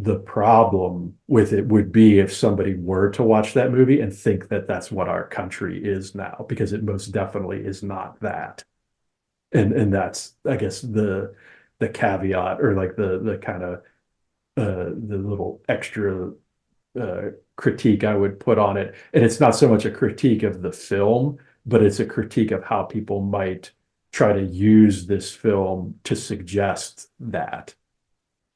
the problem with it would be if somebody were to watch that movie and think that that's what our country is now, because it most definitely is not that. And that's, I guess, the caveat, or like the kind of the little extra critique I would put on it. And it's not so much a critique of the film, but it's a critique of how people might try to use this film to suggest that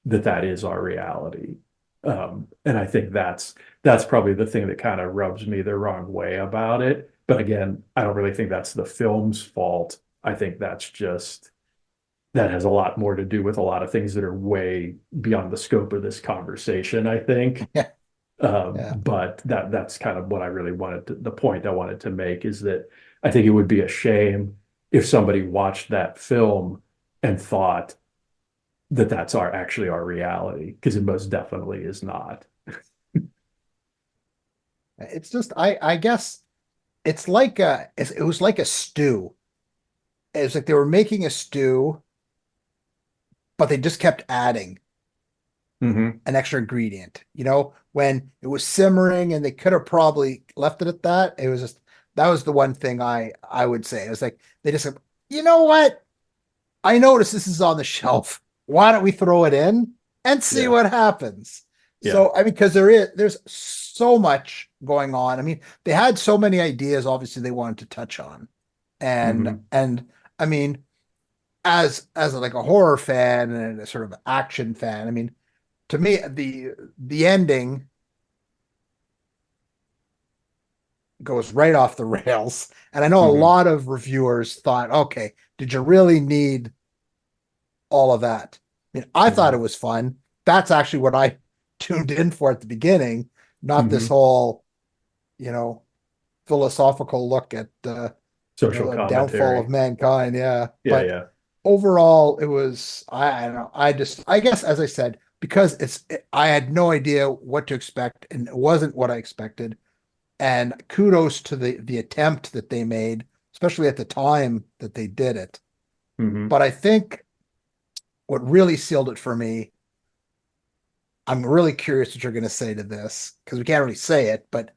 is our reality. And I think that's probably the thing that kind of rubs me the wrong way about it. But again, I don't really think that's the film's fault. I think that has a lot more to do with a lot of things that are way beyond the scope of this conversation, I think. Yeah. Yeah. But that's kind of what I really the point I wanted to make is that I think it would be a shame if somebody watched that film and thought that that's actually our reality, because it most definitely is not. It's just, I guess it's like it was like a stew. It was like they were making a stew, but they just kept adding Mm-hmm. an extra ingredient. When it was simmering and they could have probably left it at that. It was just, that was the one thing I would say. It was like they just said, you know what? I noticed this is on the shelf. Why don't we throw it in and see Yeah. what happens? Yeah. So, I mean, because there's so much going on. I mean, they had so many ideas, obviously, they wanted to touch on. And Mm-hmm. and I mean, as like a horror fan and a sort of action fan, I mean, to me, the ending goes right off the rails. And I know a Mm-hmm. lot of reviewers thought, okay, did you really need all of that? I mean, I thought Mm-hmm. it was fun. That's actually what I tuned in for at the beginning, not this Mm-hmm. whole, you know, philosophical look at Social the downfall of commentary. mankind. Yeah. Yeah. But Yeah. overall, it was, I don't know. I guess, as I said, because I had no idea what to expect and it wasn't what I expected. And kudos to the attempt that they made, especially at the time that they did it. Mm-hmm. But I think what really sealed it for me, I'm really curious what you're going to say to this because we can't really say it, but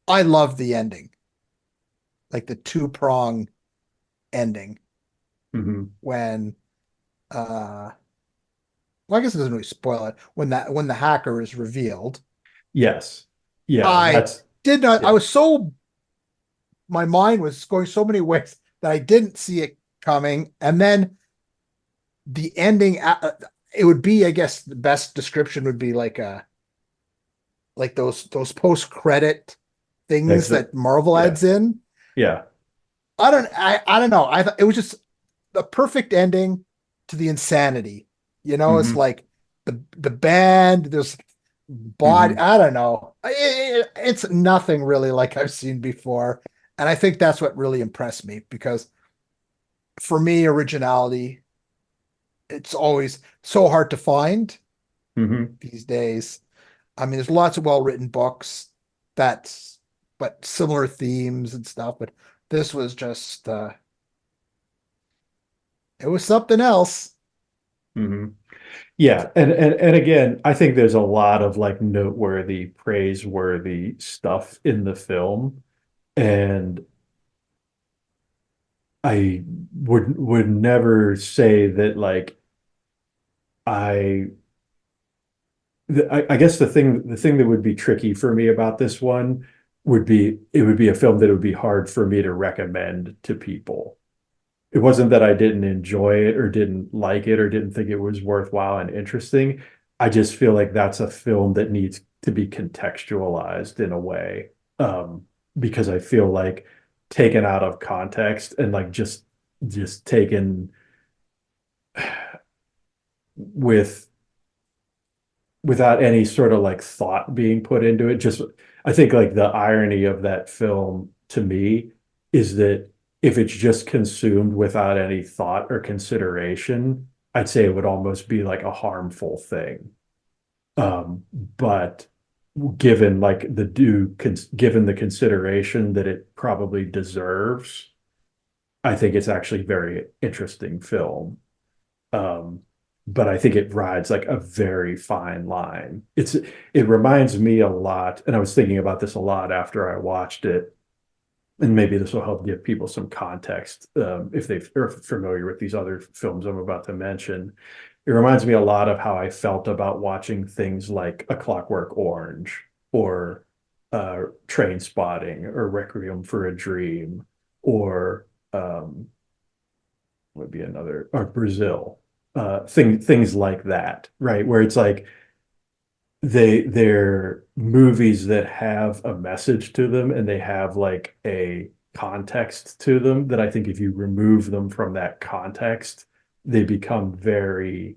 I love the ending, like the two-prong ending Mm-hmm. when well, I guess it doesn't really spoil it when the hacker is revealed. Yes. Yeah. I That's did not, I yeah. was so, my mind was going so many ways that I didn't see it coming. And then the ending, it would be, I guess the best description would be like those post-credit things Exit. that Marvel Yeah. adds in. Yeah. I don't know. I thought it was just the perfect ending to the insanity. It's Mm-hmm. like the band, there's body, Mm-hmm. I don't know. It's nothing really like I've seen before. And I think that's what really impressed me because for me, originality, it's always so hard to find Mm-hmm. these days. I mean, there's lots of well-written books that's but similar themes and stuff, but this was just it was something else. Mm-hmm. Yeah, and again, I think there's a lot of like noteworthy, praiseworthy stuff in the film, and I would never say that like I I guess the thing that would be tricky for me about this one would be it would be a film that would be hard for me to recommend to people. It wasn't that I didn't enjoy it or didn't like it or didn't think it was worthwhile and interesting. I just feel like that's a film that needs to be contextualized in a way. Because I feel like taken out of context and like just taken with without any sort of like thought being put into it. Just I think like the irony of that film to me is that if it's just consumed without any thought or consideration, I'd say it would almost be like a harmful thing. But given like given the consideration that it probably deserves, I think it's actually a very interesting film. Um, but I think it rides like a very fine line. It reminds me a lot, and I was thinking about this a lot after I watched it, and maybe this will help give people some context if they are familiar with these other films I'm about to mention. It reminds me a lot of how I felt about watching things like A Clockwork Orange or Train Spotting or Requiem for a Dream or would be another, or Brazil, things like that, right? Where it's like they're movies that have a message to them and they have like a context to them that I think if you remove them from that context, they become very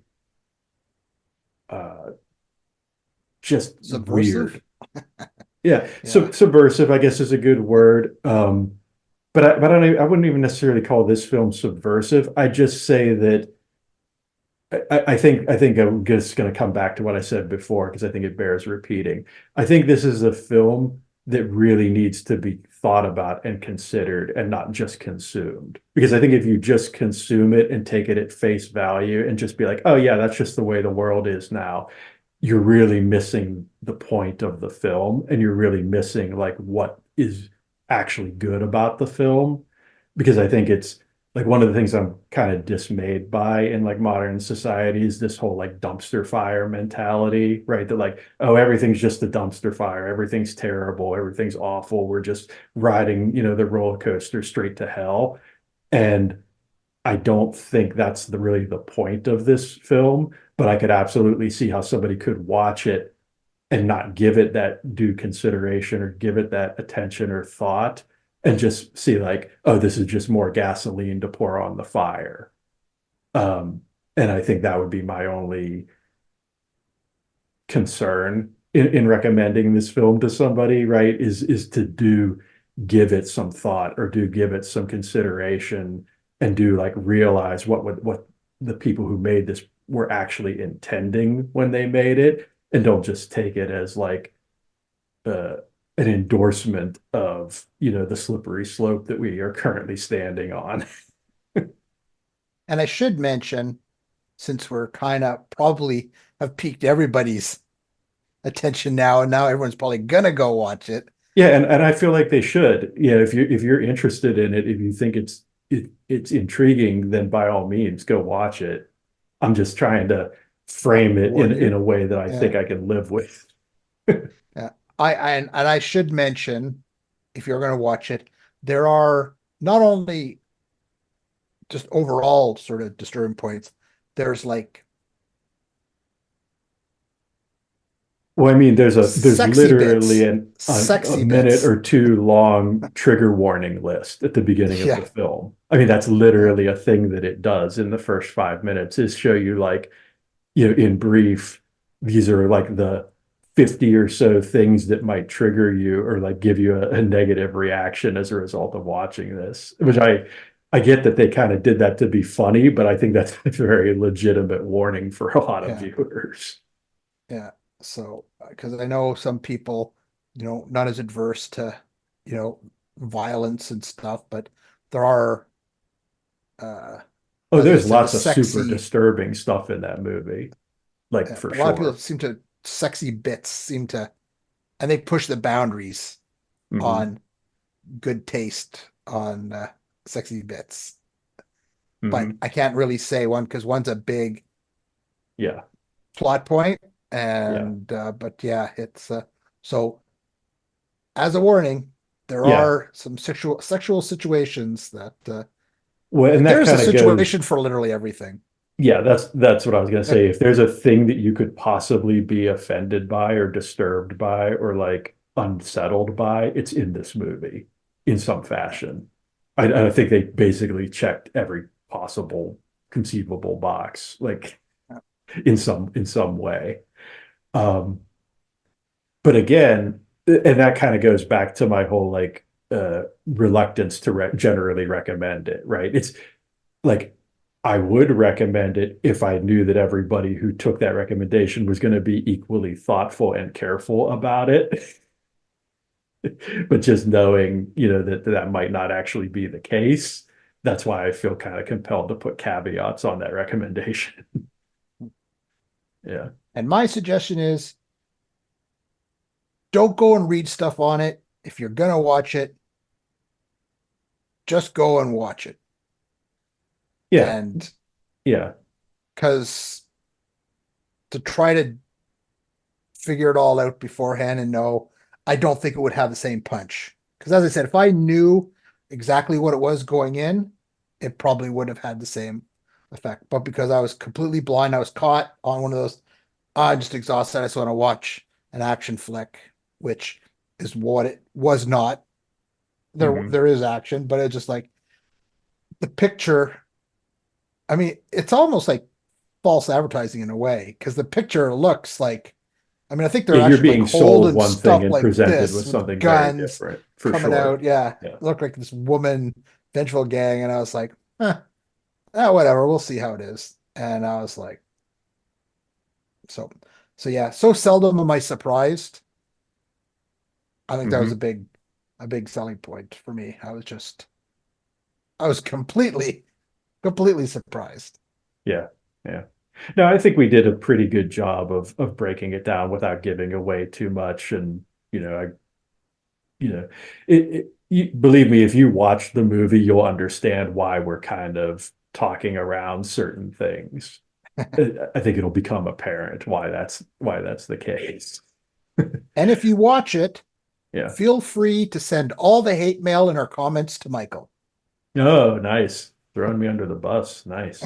uh just Subversive. weird. Yeah, Yeah. subversive, I guess, is a good word. But I wouldn't even necessarily call this film subversive. I just say that I think I'm just going to come back to what I said before because I think it bears repeating. I think this is a film that really needs to be thought about and considered and not just consumed. Because I think if you just consume it and take it at face value and just be like, oh yeah, that's just the way the world is now, you're really missing the point of the film and you're really missing like what is actually good about the film. Because I think it's like one of the things I'm kind of dismayed by in like modern society is this whole like dumpster fire mentality, right? That like, oh, everything's just a dumpster fire, everything's terrible, everything's awful. We're just riding, the roller coaster straight to hell. And I don't think that's really the point of this film, but I could absolutely see how somebody could watch it and not give it that due consideration or give it that attention or thought and just see like, oh, this is just more gasoline to pour on the fire. Um, and I think that would be my only concern in recommending this film to somebody, right? Is to do give it some thought or do give it some consideration and do like realize what the people who made this were actually intending when they made it and don't just take it as like uh, an endorsement of the slippery slope that we are currently standing on. And I should mention, since we're kind of probably have piqued everybody's attention now, and now everyone's probably gonna go watch it. Yeah, and I feel like they should. Yeah, if you're interested in it, if you think it's intriguing, then by all means go watch it. I'm just trying to I'll frame it warn in you. a way that I Yeah, think I can live with. yeah. And I should mention, if you're gonna watch it, there are not only just overall sort of disturbing points. There's like Well, I mean, there's sexy literally bits, a sexy minute bits. or two long trigger warning list at the beginning of the Yeah, film. I mean, that's yeah, literally a thing that it does in the first 5 minutes is show you like, in brief, these are like the 50 or so things that might trigger you or like give you a negative reaction as a result of watching this, which I get that they kind of did that to be funny, but I think that's a very legitimate warning for a lot of yeah, viewers. yeah. So, because I know some people, not as adverse to, you know, violence and stuff, but there are, uh, Oh, as I there's said, the lots of super sexy. disturbing stuff in that movie, like for A lot of people sure. seem to sexy bits seem to, and they push the boundaries Hmm. on good taste on sexy bits. But Hmm. I can't really say one because one's a big Yeah. plot point, Yeah. and but yeah, it's so as a warning, there Yeah. are some sexual situations that Well, and like that there's a kind of goes, situation for literally everything. yeah, that's what I was gonna say. If there's a thing that you could possibly be offended by or disturbed by or like unsettled by, it's in this movie in some fashion. I think they basically checked every possible conceivable box, like in some way. Um, but again, and that kind of goes back to my whole like reluctance to generally recommend it, right? It's like I would recommend it if I knew that everybody who took that recommendation was going to be equally thoughtful and careful about it. But just knowing, that might not actually be the case, that's why I feel kind of compelled to put caveats on that recommendation. Yeah. And my suggestion is don't go and read stuff on it. If you're going to watch it, just go and watch it. Yeah. And Yeah. because to try to figure it all out beforehand and know, I don't think it would have the same punch. Because as I said, if I knew exactly what it was going in, it probably wouldn't have had the same effect. But because I was completely blind, I was caught on one of those, I'm just exhausted. I just want to watch an action flick, which is what it was not. Hmm. There is action, but it's just like the picture. I mean, it's almost like false advertising in a way because the picture looks like, I mean, I think they're Yeah, you're actually like being sold holding one thing stuff and like presented this with with something very guns different, for coming sure. out. Yeah, Yeah. it looked like this woman vengeful gang, and I was like, whatever, we'll see how it is. And I was like, so, so yeah, so seldom am I surprised. I think that was Hmm. a big selling point for me. I was completely surprised. Yeah. Yeah. No, I think we did a pretty good job of breaking it down without giving away too much. And, you know, I, you know, believe me, if you watch the movie, you'll understand why we're kind of talking around certain things. I think it'll become apparent why that's the case. And if you watch it, Yeah. feel free to send all the hate mail in our comments to Michael. Oh, nice. Throwing me under the bus. Nice.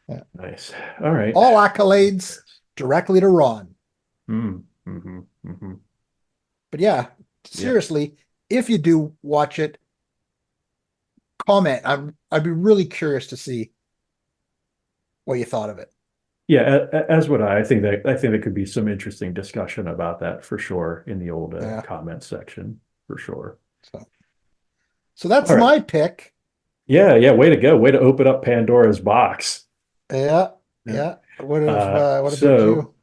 Yeah. Nice. All right. All accolades directly to Ron. Mm, hmm. Hmm. But yeah, Yep. seriously, if you do watch it, comment. I'd be really curious to see what you thought of it. Yeah, as would I. I think there could be some interesting discussion about that for sure in the old Yeah. comment section for sure. So, so that's All right. my pick. Yeah, yeah. Way to go. Way to open up Pandora's box. Yeah. Yeah. Yeah. What about So you?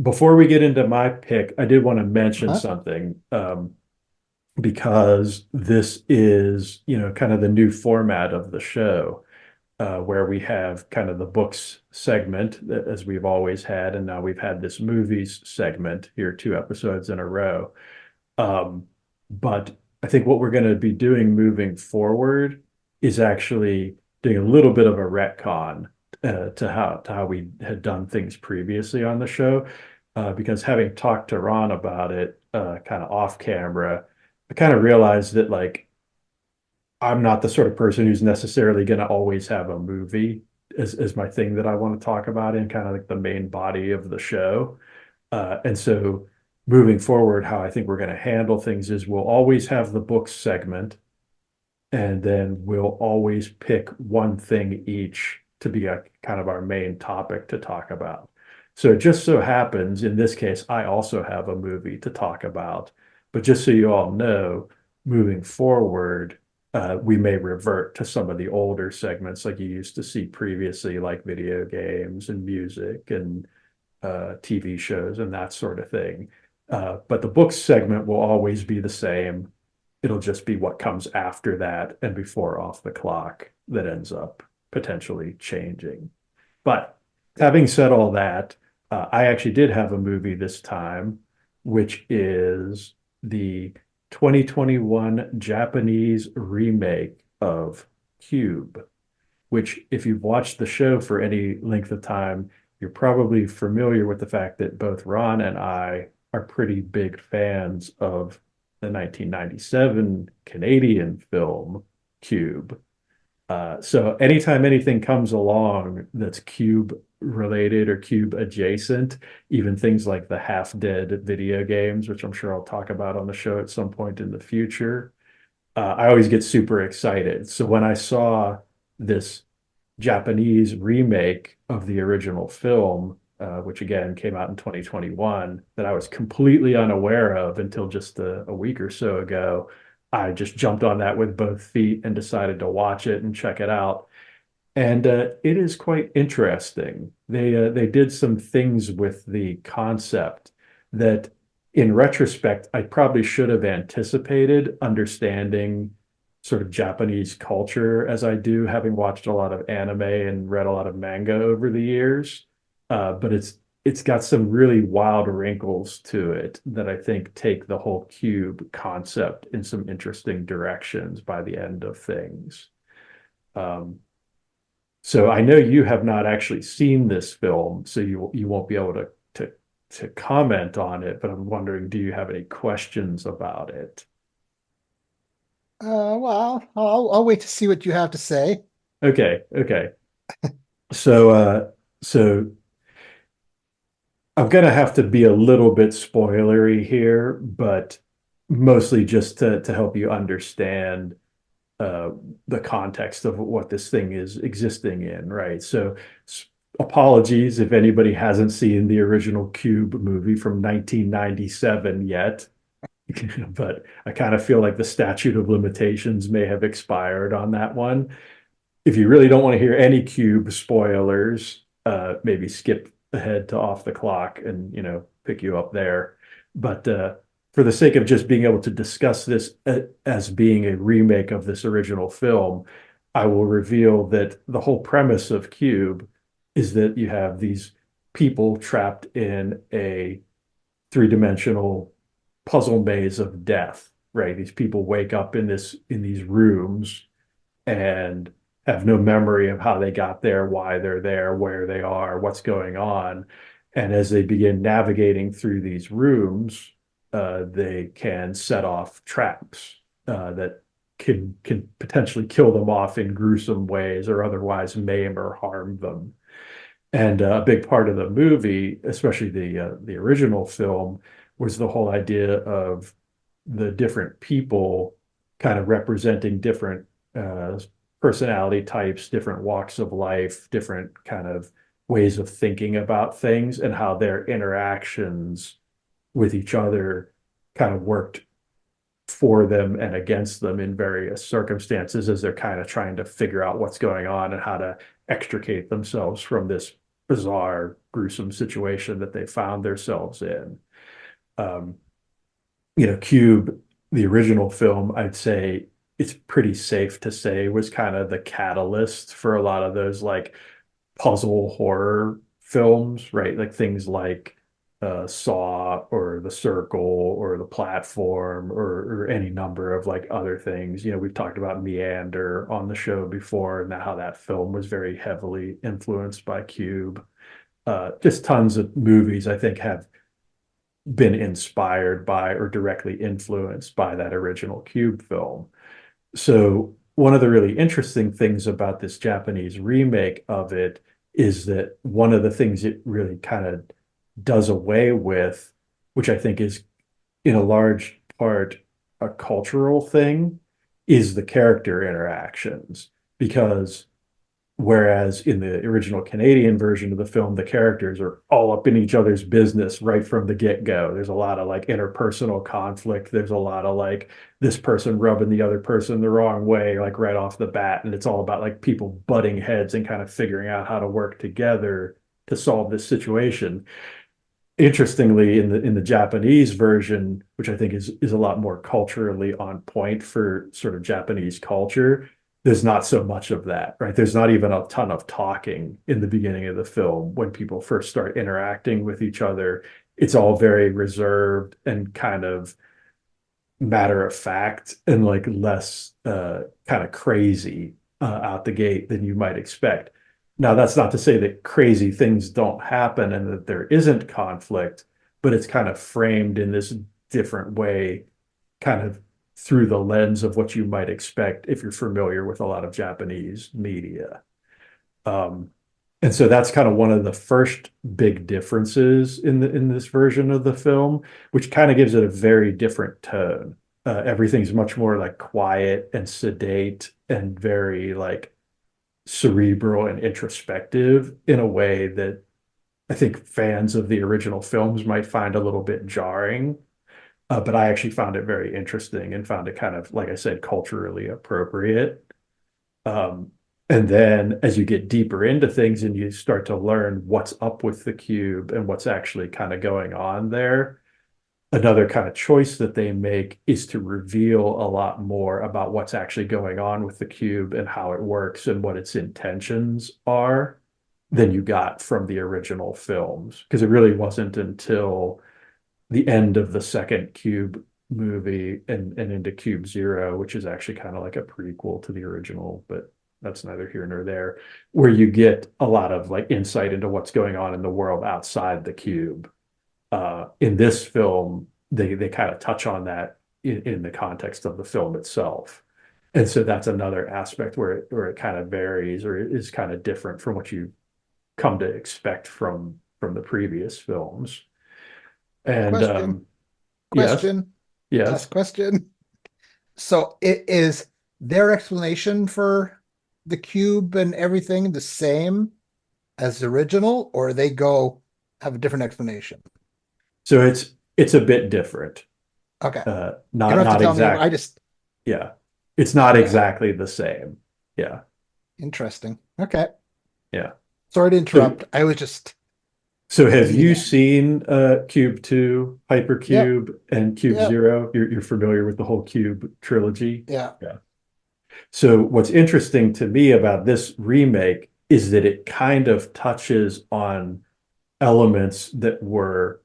before we get into my pick, I did want to mention Huh? something, because this is, kind of the new format of the show, where we have kind of the books segment as we've always had, and now we've had this movies segment here 2 episodes in a row. Um, but I think what we're going to be doing moving forward is actually doing a little bit of a retcon, to how we had done things previously on the show. Because having talked to Ron about it, kind of off camera, I kind of realized that, like, I'm not the sort of person who's necessarily going to always have a movie as my thing that I want to talk about in kind of like the main body of the show. And so moving forward, how I think we're going to handle things is we'll always have the books segment, and then we'll always pick one thing each to be a kind of our main topic to talk about. So it just so happens in this case, I also have a movie to talk about. But just so you all know, moving forward, we may revert to some of the older segments like you used to see previously, like video games and music and TV shows and that sort of thing. But the books segment will always be the same. It'll just be what comes after that and before Off the Clock that ends up potentially changing. But having said all that, I actually did have a movie this time, which is the 2021 Japanese remake of Cube, which, if you've watched the show for any length of time, you're probably familiar with the fact that both Ron and I are pretty big fans of the 1997 Canadian film Cube. So anytime anything comes along that's Cube related or Cube adjacent, even things like the Half Dead video games, which I'm sure I'll talk about on the show at some point in the future, I always get super excited. So when I saw this Japanese remake of the original film, which again came out in 2021, that I was completely unaware of until just a week or so ago. I just jumped on that with both feet and decided to watch it and check it out. And it is quite interesting. They did some things with the concept that, in retrospect, I probably should have anticipated, understanding sort of Japanese culture as I do, having watched a lot of anime and read a lot of manga over the years. but it's got some really wild wrinkles to it that I think take the whole cube concept in some interesting directions by the end of things. Um, so I know you have not actually seen this film, so you won't be able to comment on it, but I'm wondering, do you have any questions about it? Well, I'll wait to see what you have to say. Okay, okay. So so I'm gonna have to be a little bit spoilery here, but mostly just to help you understand uh, the context of what this thing is existing in, right? So, apologies if anybody hasn't seen the original Cube movie from 1997 yet, but I kind of feel like the statute of limitations may have expired on that one. If you really don't want to hear any Cube spoilers, maybe skip ahead to Off the Clock and pick you up there. But for the sake of just being able to discuss this as being a remake of this original film, I will reveal that the whole premise of Cube is that you have these people trapped in a three-dimensional puzzle maze of death, right? These people wake up in these rooms and have no memory of how they got there, why they're there, where they are, what's going on. And as they begin navigating through these rooms, they can set off traps that can potentially kill them off in gruesome ways or otherwise maim or harm them. And a big part of the movie, especially the original film, was the whole idea of the different people kind of representing different uh, personality types, different walks of life, different kind of ways of thinking about things, and how their interactions with each other kind of worked for them and against them in various circumstances as they're kind of trying to figure out what's going on and how to extricate themselves from this bizarre, gruesome situation that they found themselves in. Um, Cube, the original film, I'd say it's pretty safe to say was kind of the catalyst for a lot of those like puzzle horror films, right? Like things like Saw or The Circle or The Platform or any number of like other things. We've talked about Meander on the show before and how that film was very heavily influenced by Cube. Just tons of movies I think have been inspired by or directly influenced by that original Cube film. So one of the really interesting things about this Japanese remake of it is that one of the things it really kind of does away with, which I think is in a large part a cultural thing, is the character interactions. Because whereas in the original Canadian version of the film, the characters are all up in each other's business right from the get-go. There's a lot of like interpersonal conflict. There's a lot of like this person rubbing the other person the wrong way, like right off the bat. And it's all about like people butting heads and kind of figuring out how to work together to solve this situation. Interestingly, in the Japanese version, which I think is a lot more culturally on point for sort of Japanese culture, there's not so much of that, right? There's not even a ton of talking in the beginning of the film when people first start interacting with each other. It's all very reserved and kind of matter of fact and like less kind of crazy out the gate than you might expect. Now, that's not to say that crazy things don't happen and that there isn't conflict, but it's kind of framed in this different way, kind of through the lens of what you might expect if you're familiar with a lot of Japanese media. Um, and so that's kind of one of the first big differences in this version of the film, which kind of gives it a very different tone. Everything's much more like quiet and sedate and very like cerebral and introspective in a way that I think fans of the original films might find a little bit jarring. But I actually found it very interesting and found it kind of, like I said, culturally appropriate. Um, and then as you get deeper into things and you start to learn what's up with the cube and what's actually kind of going on there, another kind of choice that they make is to reveal a lot more about what's actually going on with the cube and how it works and what its intentions are. than you got from the original films, because it really wasn't until the end of the second Cube movie and into Cube Zero, which is actually kind of like a prequel to the original, but that's neither here nor there, where you get a lot of like insight into what's going on in the world outside the cube. In this film, they kind of touch on that in the context of the film itself. And so that's another aspect where it kind of varies or is kind of different from what you come to expect from the previous films. And Question, yes, question, yes. last question. So it is their explanation for the cube and everything the same as the original, or they go have a different explanation? So it's a bit different. Okay. You don't Not have to not tell me. exact. I just, Yeah, it's not okay. exactly the same. Yeah, Interesting. Okay. yeah. Sorry to So interrupt. I was just so have leading you in. seen Cube 2, Yep. Hypercube, and Cube Yep. Zero? You're familiar with the whole Cube trilogy? Yeah. Yeah. So what's interesting to me about this remake is that it kind of touches on elements that were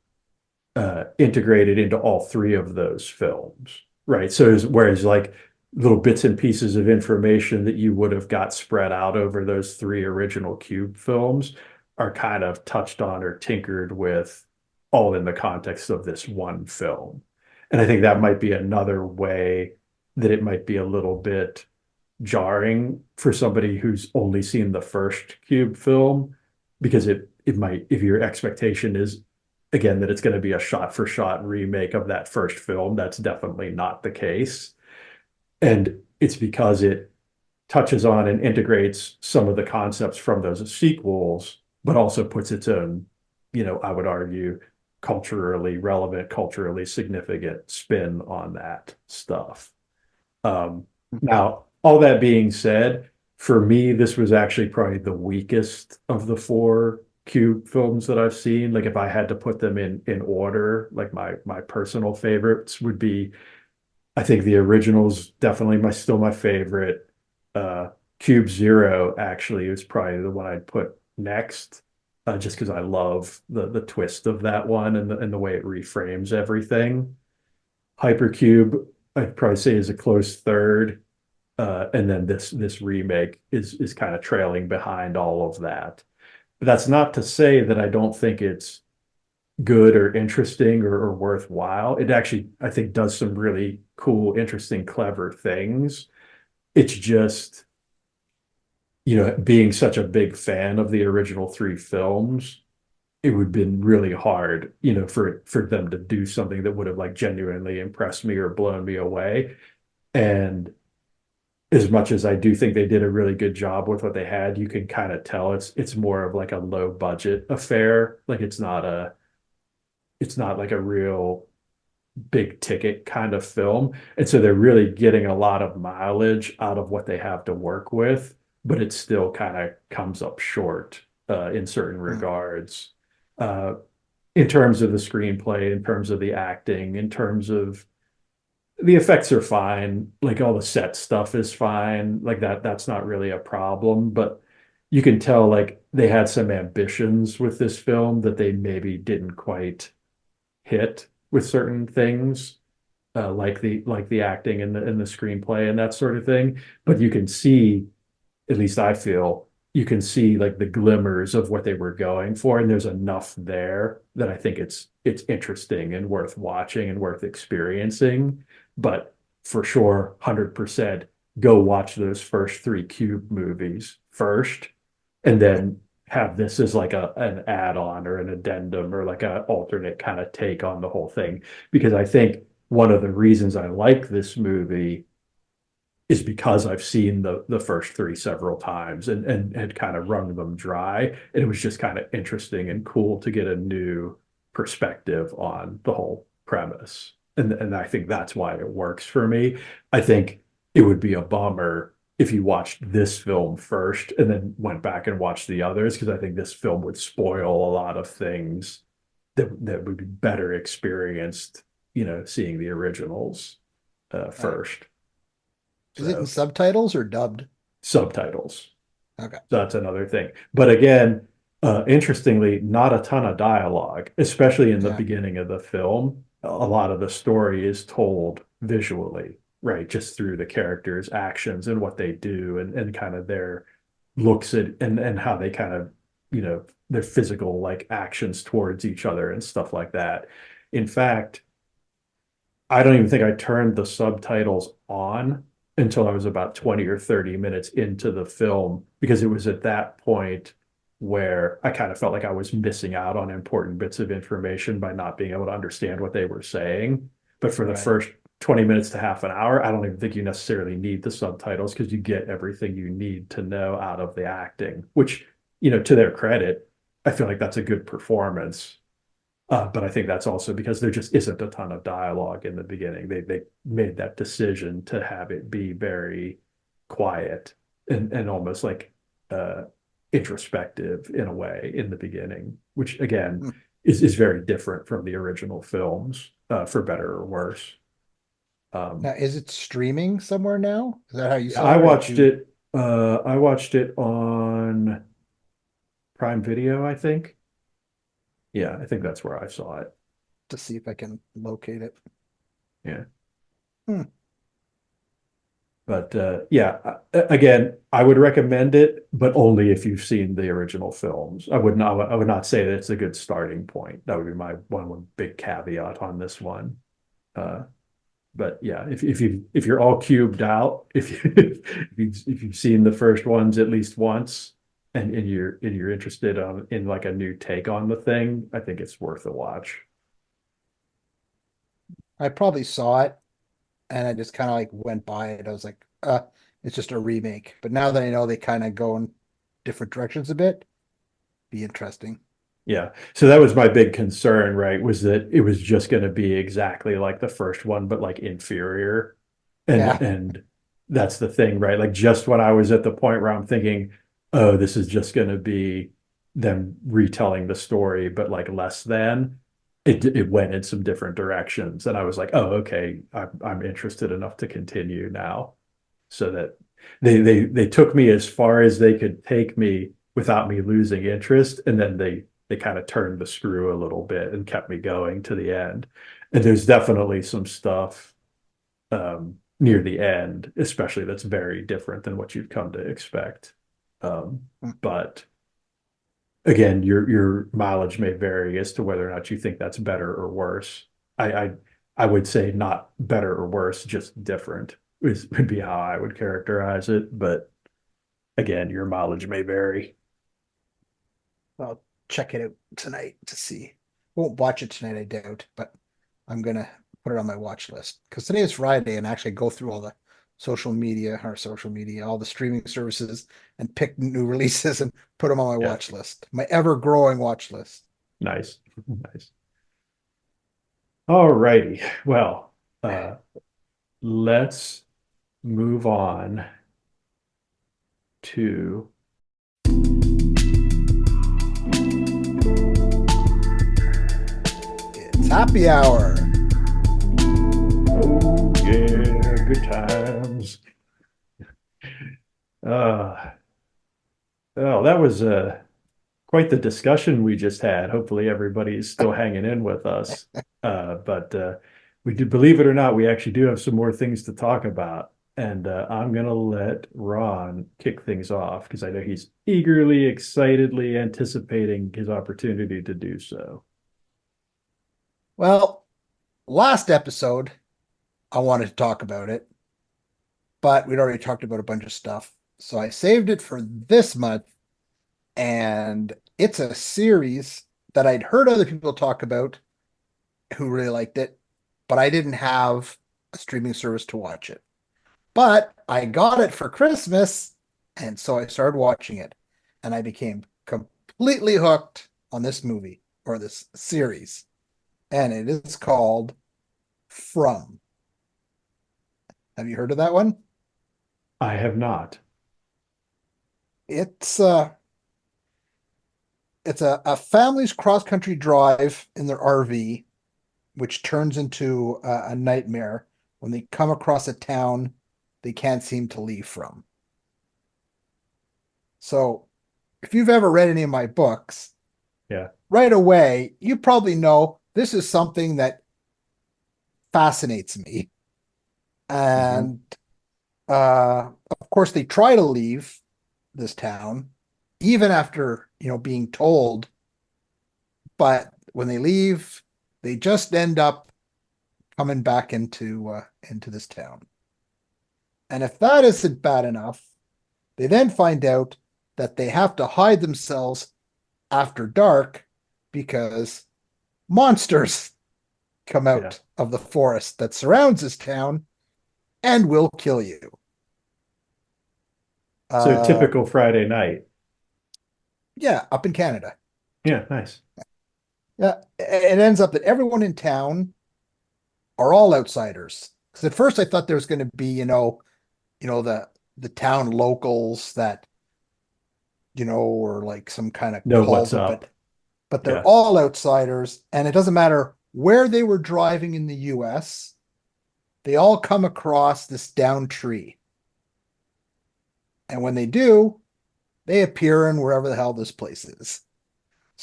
integrated into all three of those films, right? So whereas like little bits and pieces of information that you would have got spread out over those three original Cube films are kind of touched on or tinkered with all in the context of this one film. And I think that might be another way that it might be a little bit jarring for somebody who's only seen the first Cube film, because it might, if your expectation is again that it's going to be a shot for shot remake of that first film, that's definitely not the case. And it's because it touches on and integrates some of the concepts from those sequels, but also puts its own, I would argue, culturally relevant, culturally significant spin on that stuff. Now, all that being said, for me, this was actually probably the weakest of the four Cube films that I've seen. Like if I had to put them in order, like my personal favorites would be, I think the original's definitely still my favorite. Uh, Cube Zero actually is probably the one I'd put next, just because I love the twist of that one and the way it reframes everything. Hypercube, I'd probably say is a close third. And then this remake is kind of trailing behind all of that. But that's not to say that I don't think it's good or interesting or worthwhile. It actually, I think, does some really cool, interesting, clever things. It's just, being such a big fan of the original three films, it would have been really hard, for them to do something that would have like genuinely impressed me or blown me away. And as much as I do think they did a really good job with what they had, you can kind of tell it's more of like a low budget affair. Like it's not like a real big ticket kind of film. And so they're really getting a lot of mileage out of what they have to work with, but it still kind of comes up short in certain Mm. regards. Uh, in terms of the screenplay, in terms of the acting, in terms of the effects are fine. Like all the set stuff is fine. Like that's not really a problem, but you can tell like they had some ambitions with this film that they maybe didn't quite hit with certain things, like the acting and the screenplay and that sort of thing. But you can see, at least I feel, you can see like the glimmers of what they were going for, and there's enough there that I think it's interesting and worth watching and worth experiencing. But for sure, 100% go watch those first three Cube movies first, and Right. then have this as like an add-on or an addendum or like an alternate kind of take on the whole thing. Because I think one of the reasons I like this movie is because I've seen the first three several times and had kind of wrung them dry. And it was just kind of interesting and cool to get a new perspective on the whole premise. And I think that's why it works for me. I think it would be a bummer if you watched this film first and then went back and watched the others, because I think this film would spoil a lot of things that would be better experienced, seeing the originals Right. first. Is it in So subtitles or dubbed? subtitles. Okay. So that's another thing. But again, Interestingly, not a ton of dialogue, especially in the Yeah. beginning of the film. A lot of the story is told visually, right? Just through the characters' actions and what they do and kind of their looks at and how they kind of, their physical like actions towards each other and stuff like that. In fact, I don't even think I turned the subtitles on until I was about 20 or 30 minutes into the film because it was at that point where I kind of felt like I was missing out on important bits of information by not being able to understand what they were saying. But for the Right. first 20 minutes to half an hour, I don't even think you necessarily need the subtitles because you get everything you need to know out of the acting, which, to their credit, I feel like that's a good performance. But I think that's also because there just isn't a ton of dialogue in the beginning. They made that decision to have it be very quiet and almost like uh, introspective in a way in the beginning, which again Hmm. is very different from the original films, for better or worse. Now, Um, is it streaming somewhere now? Is that how you yeah, saw it, or did you I watched it on Prime Video, I think. Yeah, I think that's where I saw it. to see if I can locate it? Yeah. Hmm. But yeah, again, I would recommend it, but only if you've seen the original films. I would not say that it's a good starting point. That would be my one big caveat on this one. Uh, but yeah, if you're all cubed out, if you've seen the first ones at least once, and you're interested in like a new take on the thing, I think it's worth a watch. I probably saw it and I just kind of like went by it. I was like, it's just a remake. But now that I know they kind of go in different directions a bit, be interesting. Yeah. So that was my big concern, right? Was that it was just going to be exactly like the first one, but like inferior. Yeah. And that's the thing, right? Like just when I was at the point where I'm thinking, oh, this is just going to be them retelling the story, but like less than, it went in some different directions. And I was like, oh, okay, I'm interested enough to continue now. So that they took me as far as they could take me without me losing interest, and then they kind of turned the screw a little bit and kept me going to the end. And there's definitely some stuff near the end, especially that's very different than what you've come to expect. But again, your mileage may vary as to whether or not you think that's better or worse. I I, I would say not better or worse, just different would be how I would characterize it. But again, your mileage may vary. I'll check it out tonight to see. Won't watch it tonight, I doubt, but I'm gonna put it on my watch list because today is Friday and actually go through all the social media, all the streaming services and pick new releases and put them on my Yeah, watch list, my ever-growing watch list. nice, nice. All righty. Well, uh, let's move on to It's happy hour. oh yeah, good times. Uh, oh, that was quite the discussion we just had. Hopefully, everybody's still hanging in with us. But we do, believe it or not, we actually do have some more things to talk about. And I'm going to let Ron kick things off because I know he's eagerly, excitedly anticipating his opportunity to do so. Well, last episode, I wanted to talk about it, but we'd already talked about a bunch of stuff. So I saved it for this month, and it's a series that I'd heard other people talk about who really liked it, but I didn't have a streaming service to watch it. But I got it for Christmas, and so I started watching it, and I became completely hooked on this movie or this series, and it is called From. Have you heard of that one? I have not. It's uh it's a family's cross-country drive in their RV, which turns into a nightmare when they come across a town they can't seem to leave from. So if you've ever read any of my books, Yeah. right away, you probably know this is something that fascinates me. Hmm. And of course, they try to leave this town, even after, being told. But when they leave, they just end up coming back into this town. And if that isn't bad enough, they then find out that they have to hide themselves after dark because monsters come Yeah. out of the forest that surrounds this town and will kill you. So Uh, typical Friday night. yeah, up in Canada. Yeah, nice. Yeah, it ends up that everyone in town are all outsiders. Because at first I thought there was going to be, the town locals that, were like some kind of Know what's cult, up. but they're Yeah. all outsiders, and it doesn't matter where they were driving in the US, they all come across this down tree. And when they do, they appear in wherever the hell this place is.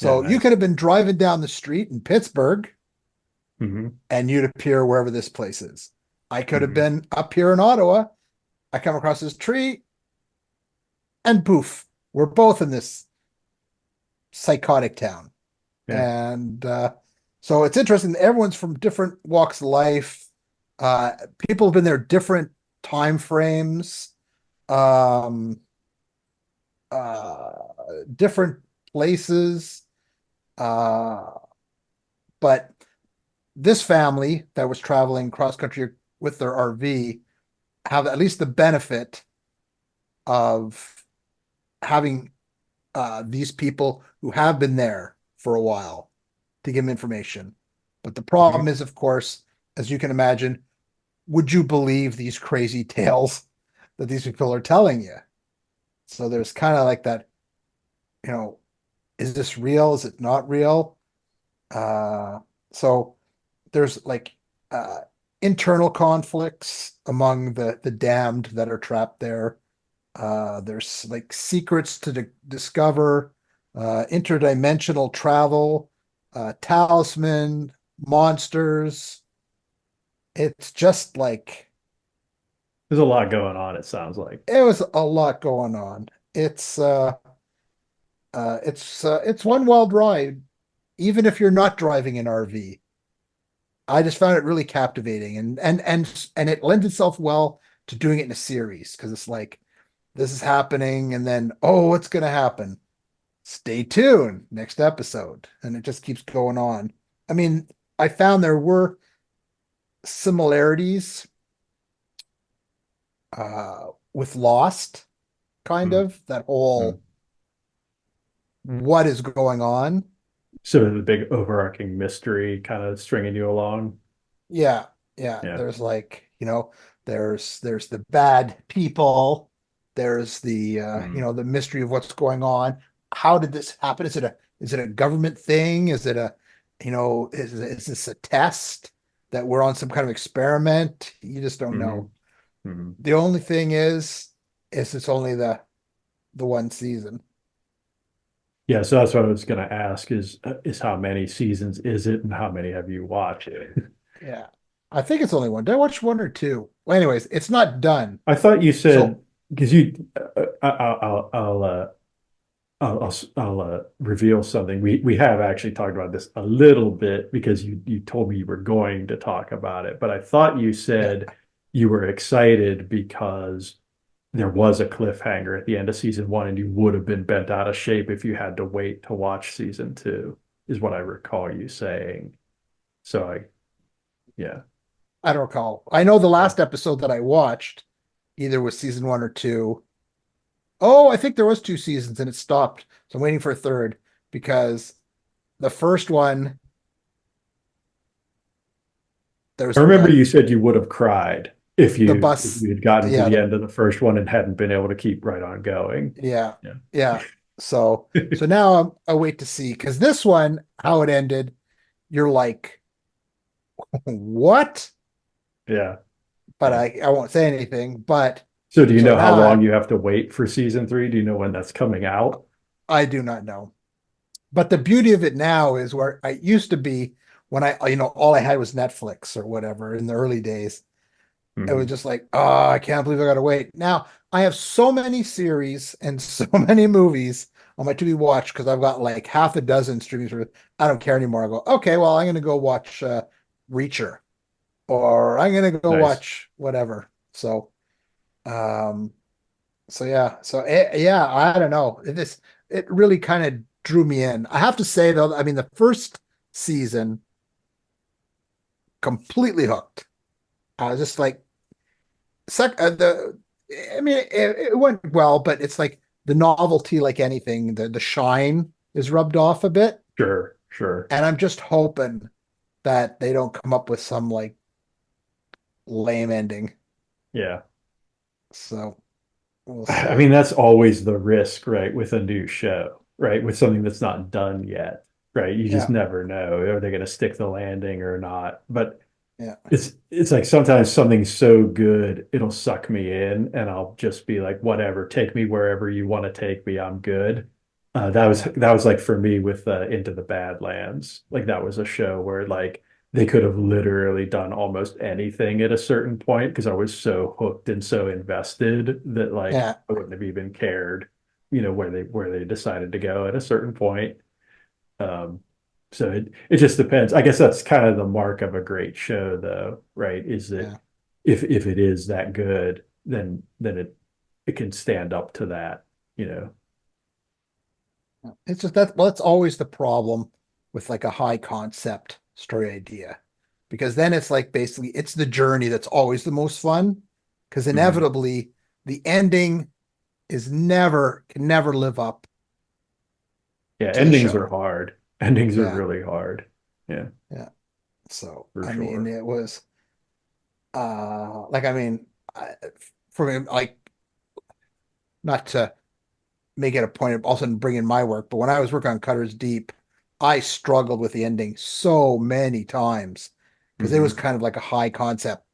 Yeah, So you could nice. have been driving down the street in Pittsburgh Hmm. and you'd appear wherever this place is. I could have Hmm. been up here in Ottawa. I come across this tree and poof, we're both in this psychotic town. Yeah. And so it's interesting. Everyone's from different walks of life. Uh, People have been there different time frames, um, uh, different places. Uh, but this family that was traveling cross country with their RV have at least the benefit of having these people who have been there for a while to give them information. But the problem Hmm. is, of course, as you can imagine, would you believe these crazy tales that these people are telling you? So there's kind of like that, you know, is this real? Is it not real? Uh, so there's like uh, internal conflicts among the damned that are trapped there. There's like secrets to discover, interdimensional travel, talisman, monsters. It's just like There's a lot going on, it sounds like. it was a lot going on. It's one wild ride, even if you're not driving an RV. I just found it really captivating, and it lends itself well to doing it in a series because it's like this is happening, and then oh, what's going to happen? Stay tuned, next episode, and it just keeps going on. I mean, I found there were similarities with Lost, kind Mm. of that Mm. whole what is going on. Sort of the big overarching mystery kind of stringing you along. Yeah, yeah. Yeah. There's like, there's the bad people. There's the Mm. the mystery of what's going on. How did this happen? Is it a government thing? Is it a, is this a test that we're on some kind of experiment? You just don't Hmm. know. Hmm. The only thing is it's only the one season. Yeah, so that's what I was going to ask is how many seasons is it and how many have you watched? Yeah. I think it's only one. Did I watch one or two? Well, anyways, it's not done. I thought you So said because you I'll reveal something. We have actually talked about this a little bit because you told me you were going to talk about it, but I thought you yeah, said you were excited because there was a cliffhanger at the end of season one, and you would have been bent out of shape if you had to wait to watch season two, is what I recall you saying. So yeah, I don't recall. I know the yeah. last episode that I watched either was season one or two. Oh, I think there was two seasons and it stopped. So I'm waiting for a third because the first one, I there's remember you said you would have cried the if bus. you had gotten to Yeah, the end of the first one and hadn't been able to keep right on going. yeah, Yeah. yeah. So now I wait to see because this one, how it ended, you're like, what? Yeah. But Yeah. I won't say anything. But So do you so know how now long you have to wait for season three? Do you know when that's coming out? I do not know. But the beauty of it now is where I used to be when all I had was Netflix or whatever in the early days. It was Hmm. just like, oh, I can't believe I gotta wait. Now I have so many series and so many movies on my to be watched because I've got like half a dozen streaming services. I don't care anymore. I go, okay, well, I'm gonna go watch Reacher, or I'm gonna go Nice. watch whatever. Um, so yeah, yeah, I don't know. It really kind of drew me in. I have to say though, I mean, the first season completely hooked. I was just like, the I mean, it went well, but it's like the novelty, like anything, the shine is rubbed off a bit, Sure, sure. and I'm just hoping that they don't come up with some like lame ending. Yeah. So we'll I see. mean, that's always the risk, right, with a new show, right? With something that's not done yet, right? You just Yeah, never know. Are they going to stick the landing or not? But yeah, it's like sometimes something's so good, it'll suck me in and I'll just be like, whatever, take me wherever you want to take me. I'm good. yeah, That was like for me with Into the Badlands. Like that was a show where like they could have literally done almost anything at a certain point because I was so hooked and so invested that like yeah. I wouldn't have even cared, where they decided to go at a certain point. Um, so it just depends. I guess that's kind of the mark of a great show, though, right? Is that Yeah. if it is that good, then it can stand up to that, you know. It's just that, well, it's always the problem with like a high concept story idea. Because then it's like basically it's the journey that's always the most fun. Because Mhm. inevitably the ending can never live up Yeah, to the endings are show. hard. Endings are Yeah. really hard. Yeah, Yeah. So for I mean sure. it was like, I mean, for me, like, not to make it a point of also bringing my work, but when I was working on Cutter's Deep, I struggled with the ending so many times because it was Hmm. kind of like a high concept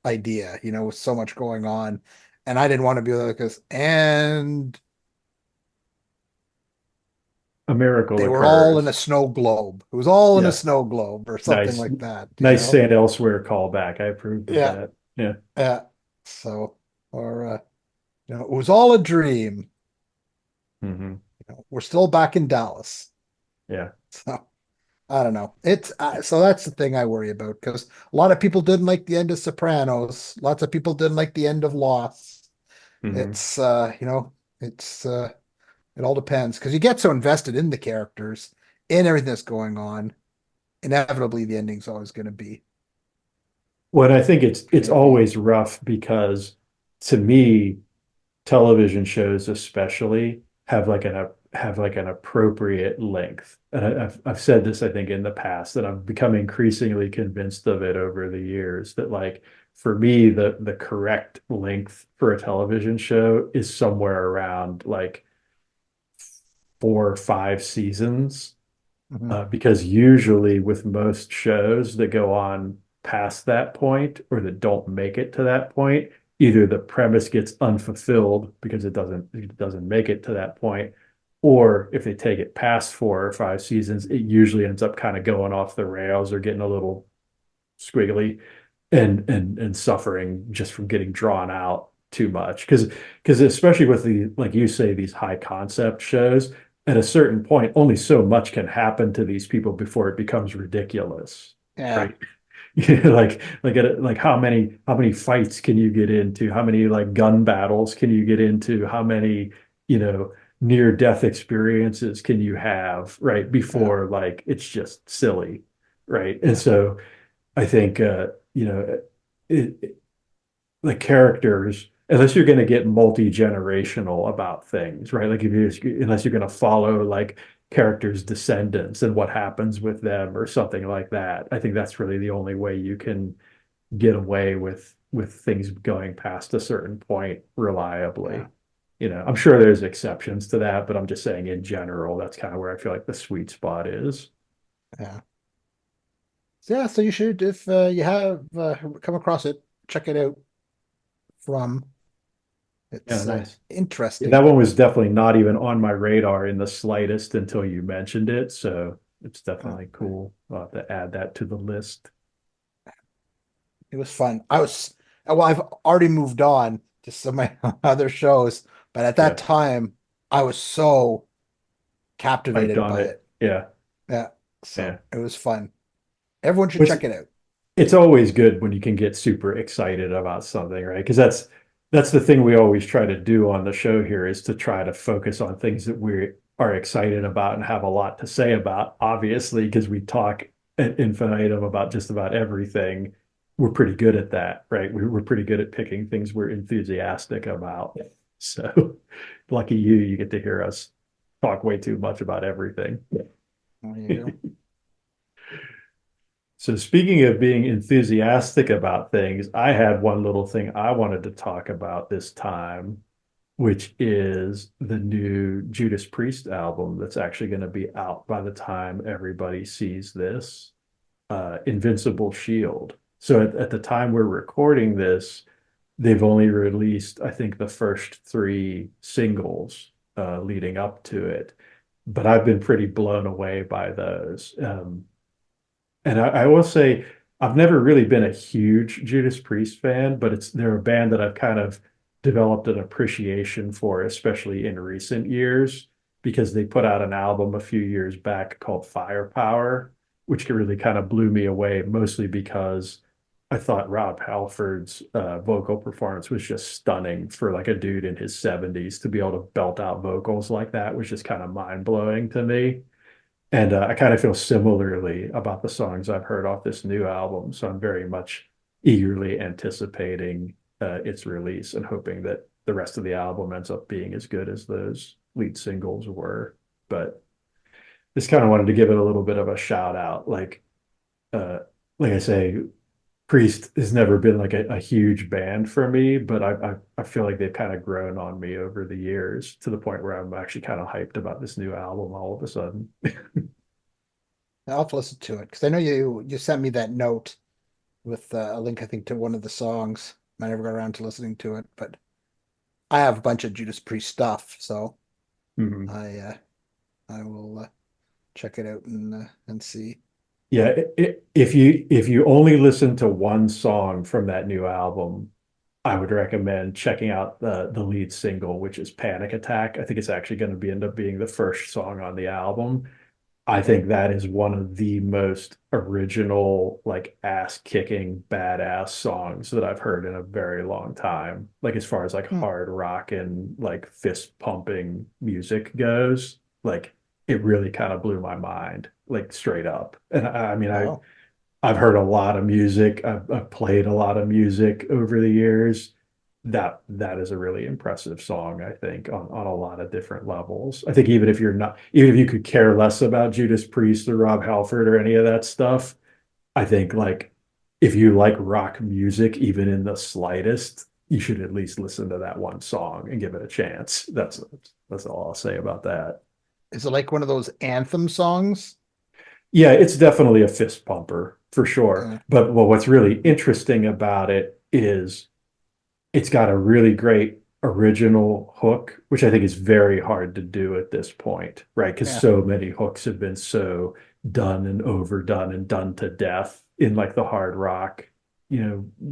idea, with so much going on. And I didn't want to be like this. And A miracle they were all in a occurs. snow globe. It was all in a Yeah, snow globe or something nice, like that, nice St. Elsewhere callback. I approved of Yeah. that. Yeah. Yeah. So, or, it was all a dream. Hmm. We're still back in Dallas. Yeah. So, I don't know. It's so that's the thing I worry about because a lot of people didn't like the end of Sopranos. Lots of people didn't like the end of Lost. Hmm. It's it's it all depends because you get so invested in the characters, in everything that's going on. Inevitably, the ending's always Well, I think it's gonna be always rough because to me, television shows especially have like an appropriate length. And I've said this, I think, in the past, that I've become increasingly convinced of it over the years that like for me, the correct length for a television show is somewhere around like 4 or 5 seasons. Mhm. Because usually with most shows that go on past that point or that don't make it to that point, either the premise gets unfulfilled because it doesn't make it to that point, or if they take it past 4 or 5 seasons, it usually ends up kind of going off the rails or getting a little squiggly and suffering just from getting drawn out too much. Because especially with the like you say, these high concept shows, at a certain point, only so much can happen to these people before it becomes ridiculous, Yeah, right? Like how many fights can you get into? How many like gun battles can you get into? How many, you know, near death experiences can you have, right? yeah, Before like it's just silly, right? And yeah, so I think it, the characters, unless you're going to get multi-generational about things, right? Like if you unless you're going to follow like characters' descendants and what happens with them or something like that. I think that's really the only way you can get away with things going past a certain point yeah, reliably. I'm sure there's exceptions to that, but I'm just saying in general, that's kind of where I feel like the sweet spot is. yeah. So, yeah, so you should, if you have come across it, check it out from Yeah, It's nice. Yeah, interesting. that one was definitely not even on my radar in the slightest until you mentioned it. So it's Uh, definitely cool. I'll have to add that to the list. it was fun. Well, I've already moved on to some of my other shows, but at that Yeah, time, I was so hyped captivated on by it. it. Yeah, Yeah. yeah. So it was fun. Everyone should Which check it out. it's always good when you can get super excited about something, right? Because that's the thing we always try to do on the show here is to try to focus on things that we are excited about and have a lot to say about. Obviously, because we talk ad infinitum about just about everything. We're pretty good at that, right? We're pretty good at picking things we're enthusiastic about. So lucky you, you get to hear us talk way too much about everything. There you go. So speaking of being enthusiastic about things, I had one little thing I wanted to talk about this time, which is the new Judas Priest album that's actually going to be out by the time everybody sees this, Invincible Shield. So at the time we're recording this, they've only released, I think, the first three singles leading up to it. But I've been pretty blown away by those. And I will say I've never really been a huge Judas Priest fan, but they're a band that I've kind of developed an appreciation for, especially in recent years, because they put out an album a few years back called Firepower, which really kind of blew me away, mostly because I thought Rob Halford's vocal performance was just stunning for like a dude in his 70s to be able to belt out vocals like that was just kind of mind blowing to me. And I kind of feel similarly about the songs I've heard off this new album. So I'm very much eagerly anticipating its release and hoping that the rest of the album ends up being as good as those lead singles were. But just kind of wanted to give it a little bit of a shout out. Uh, like I say, Priest has never been like a huge band for me, but I feel like they've kind of grown on me over the years to the point where I'm actually kind of hyped about this new album all of a sudden. I'll have to listen to it because I know you sent me that note with a link, I think, to one of the songs. I never got around to listening to it, but I have a bunch of Judas Priest stuff, so Mhm. I I will check it out and see. Yeah, if you only listen to one song from that new album, I would recommend checking out the lead single, which is Panic Attack. I think it's actually going to be end up being the first song on the album. I Okay. think that is one of the most original, like ass-kicking, badass songs that I've heard in a very long time. Like as far as like Hmm. hard rock and like fist pumping music goes, like it really kind of blew my mind, like straight up. And I mean, Oh, I've heard a lot of music. I've played a lot of music over the years. That is a really impressive song, I think, on a lot of different levels. I think even if you could care less about Judas Priest or Rob Halford or any of that stuff, I think like if you like rock music, even in the slightest, you should at least listen to that one song and give it a chance. That's all I'll say about that. is it like one of those anthem songs? Yeah, it's definitely a fist pumper for sure. Uh, But well, what's really interesting about it is it's got a really great original hook, which I think is very hard to do at this point, right? Because yeah. so many hooks have been so done and overdone and done to death in like the hard rock,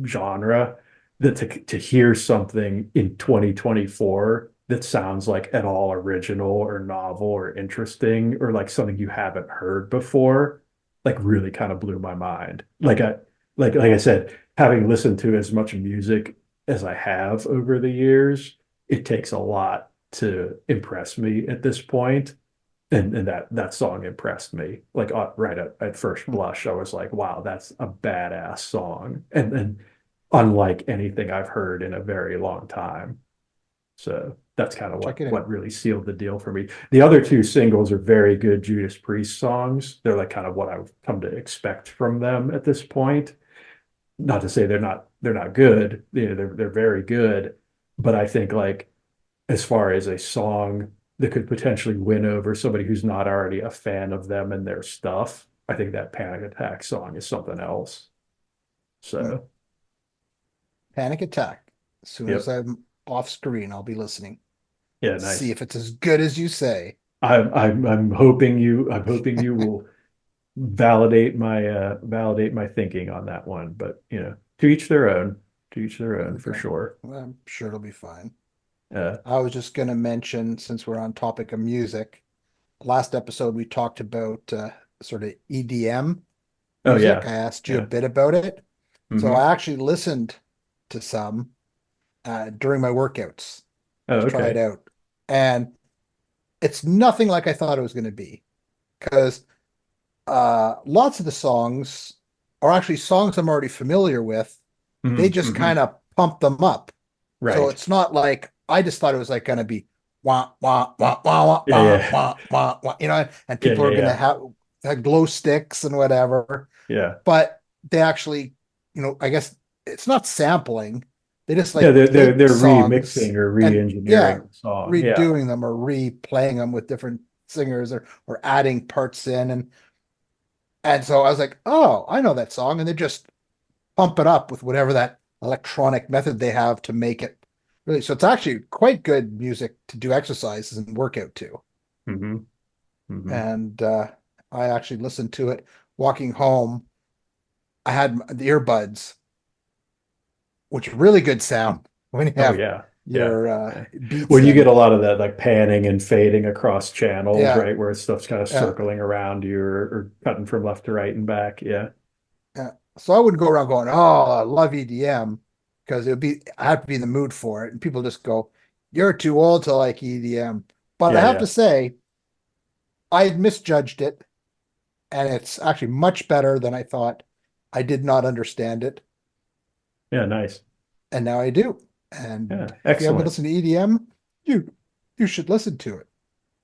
genre that to hear something in 2024 that sounds like at all original or novel or interesting or like something you haven't heard before, like really kind of blew my mind. Like I said, having listened to as much music as I have over the years, it takes a lot to impress me at this point. And that song impressed me. Like right at first Hmm. blush, I was like, wow, that's a badass song. And unlike anything I've heard in a very long time. So that's kind of Check what it out. what really sealed the deal for me. The other two singles are very good Judas Priest songs. They're like kind of what I've come to expect from them at this point. Not to say they're not good. They're very good, but I think like as far as a song that could potentially win over somebody who's not already a fan of them and their stuff, I think that Panic Attack song is something else. Hmm. So, Panic Attack. As soon as yep. I'm off screen. I'll be listening. Yeah, See nice. if it's as good as you say. I'm hoping you will validate my thinking on that one. But to each their own. To each their own for Okay. sure. Well, I'm sure it'll be fine. Uh, I was just going to mention, since we're on topic of music, last episode we talked about sort of EDM oh music. yeah, I asked you a yeah. bit about it. So Hmm. I actually listened to some during my workouts Oh, to try it okay. out. And it's nothing like I thought it was going to be because lots of the songs are actually songs I'm already familiar with. They Hmm. just Hmm. kind of pump them up. So Right. it's not like I just thought it was like going to be wah, wah, wah, wah, wah, Yeah, wah, yeah. wah, wah, wah, and Yeah, people yeah, are going to yeah. have glow sticks and whatever. Yeah. But they actually, I guess it's not sampling. They just Yeah, like they're take they're songs remixing or and yeah, re-engineering the song. Yeah. redoing them or replaying them with different singers or adding parts in and so I was like, oh, I know that song, and they just pump it up with whatever that electronic method they have to make it really. So it's actually quite good music to do exercises and workout to. Hmm. Hmm. And I actually listened to it walking home. I had the earbuds, which are really good sound when you Oh have yeah. Yeah. your Yeah. beats Well, you get in. a lot of that like panning and fading across channels, Yeah, right? Where stuff's kind of yeah, circling around you or cutting from left to right and back. Yeah. yeah. So I wouldn't go around going, "Oh, I love EDM," because I have to be in the mood for it, and people just go, "You're too old to like EDM." But I Yeah, have to yeah. say, I had misjudged it, and it's actually much better than I thought. I did not understand it, Yeah, nice. and now I do. And Yeah, if you haven't excellent. listened to EDM, you should listen to it.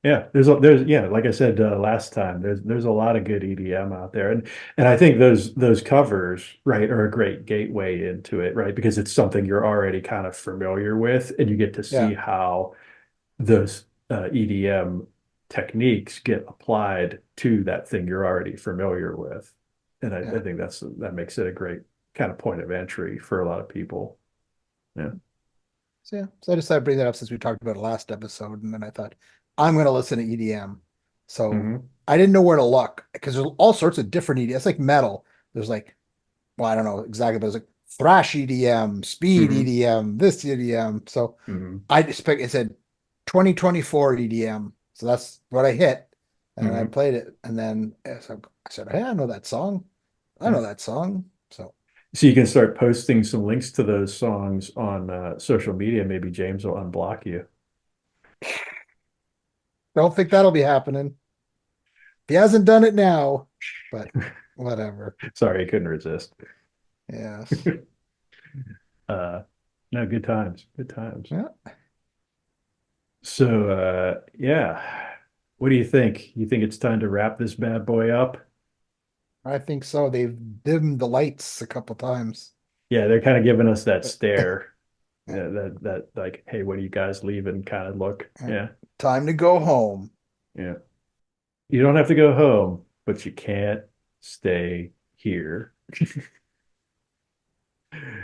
Yeah, there's yeah, like I said last time, there's a lot of good EDM out there, and I think those covers, right, are a great gateway into it, right, because it's something you're already kind of familiar with, and you get to see Yeah, how those EDM techniques get applied to that thing you're already familiar with, and I yeah. think that makes it a great kind of point of entry for a lot of people. Yeah. So yeah, so I decided to bring that up since we talked about it last episode, and then I thought I'm going to listen to EDM. So Hmm. I didn't know where to look because there's all sorts of different EDM. It's like metal. There's like, well, I don't know exactly, but there's like thrash EDM, speed Hmm. EDM, this EDM. So Hmm. I just picked. It said 2024 EDM, so that's what I hit, and I Hmm. played it, and then so I said, "Hey, I know that song. I know Yeah. that song." So So you can start posting some links to those songs on social media. Maybe James will unblock you. don't think that'll be happening. He hasn't done it now, but whatever. Sorry, I couldn't resist. Yes. Uh, no, good times, good times. Yeah, So, yeah, what do you think? You think it's time to wrap this bad boy up? I think so. They've dimmed the lights a couple times. Yeah, they're kind of giving us that Yeah, stare. Yeah, that like, hey, when are you guys leaving? Kind of look. yeah. Yeah, Time to go home. yeah. You don't have to go home, but you can't stay here.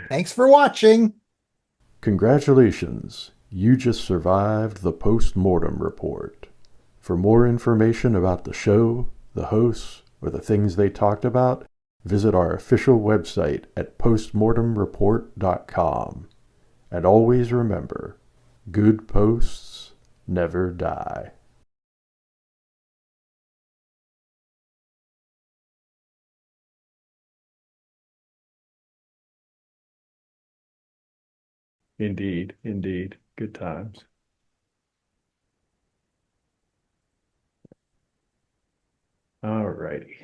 Thanks for watching. Congratulations, you just survived the post-mortem report. For more information about the show, the hosts, or the things they talked about, visit our official website at postmortemreport.com. And always remember, good posts never die. Indeed, indeed. Good times. All righty.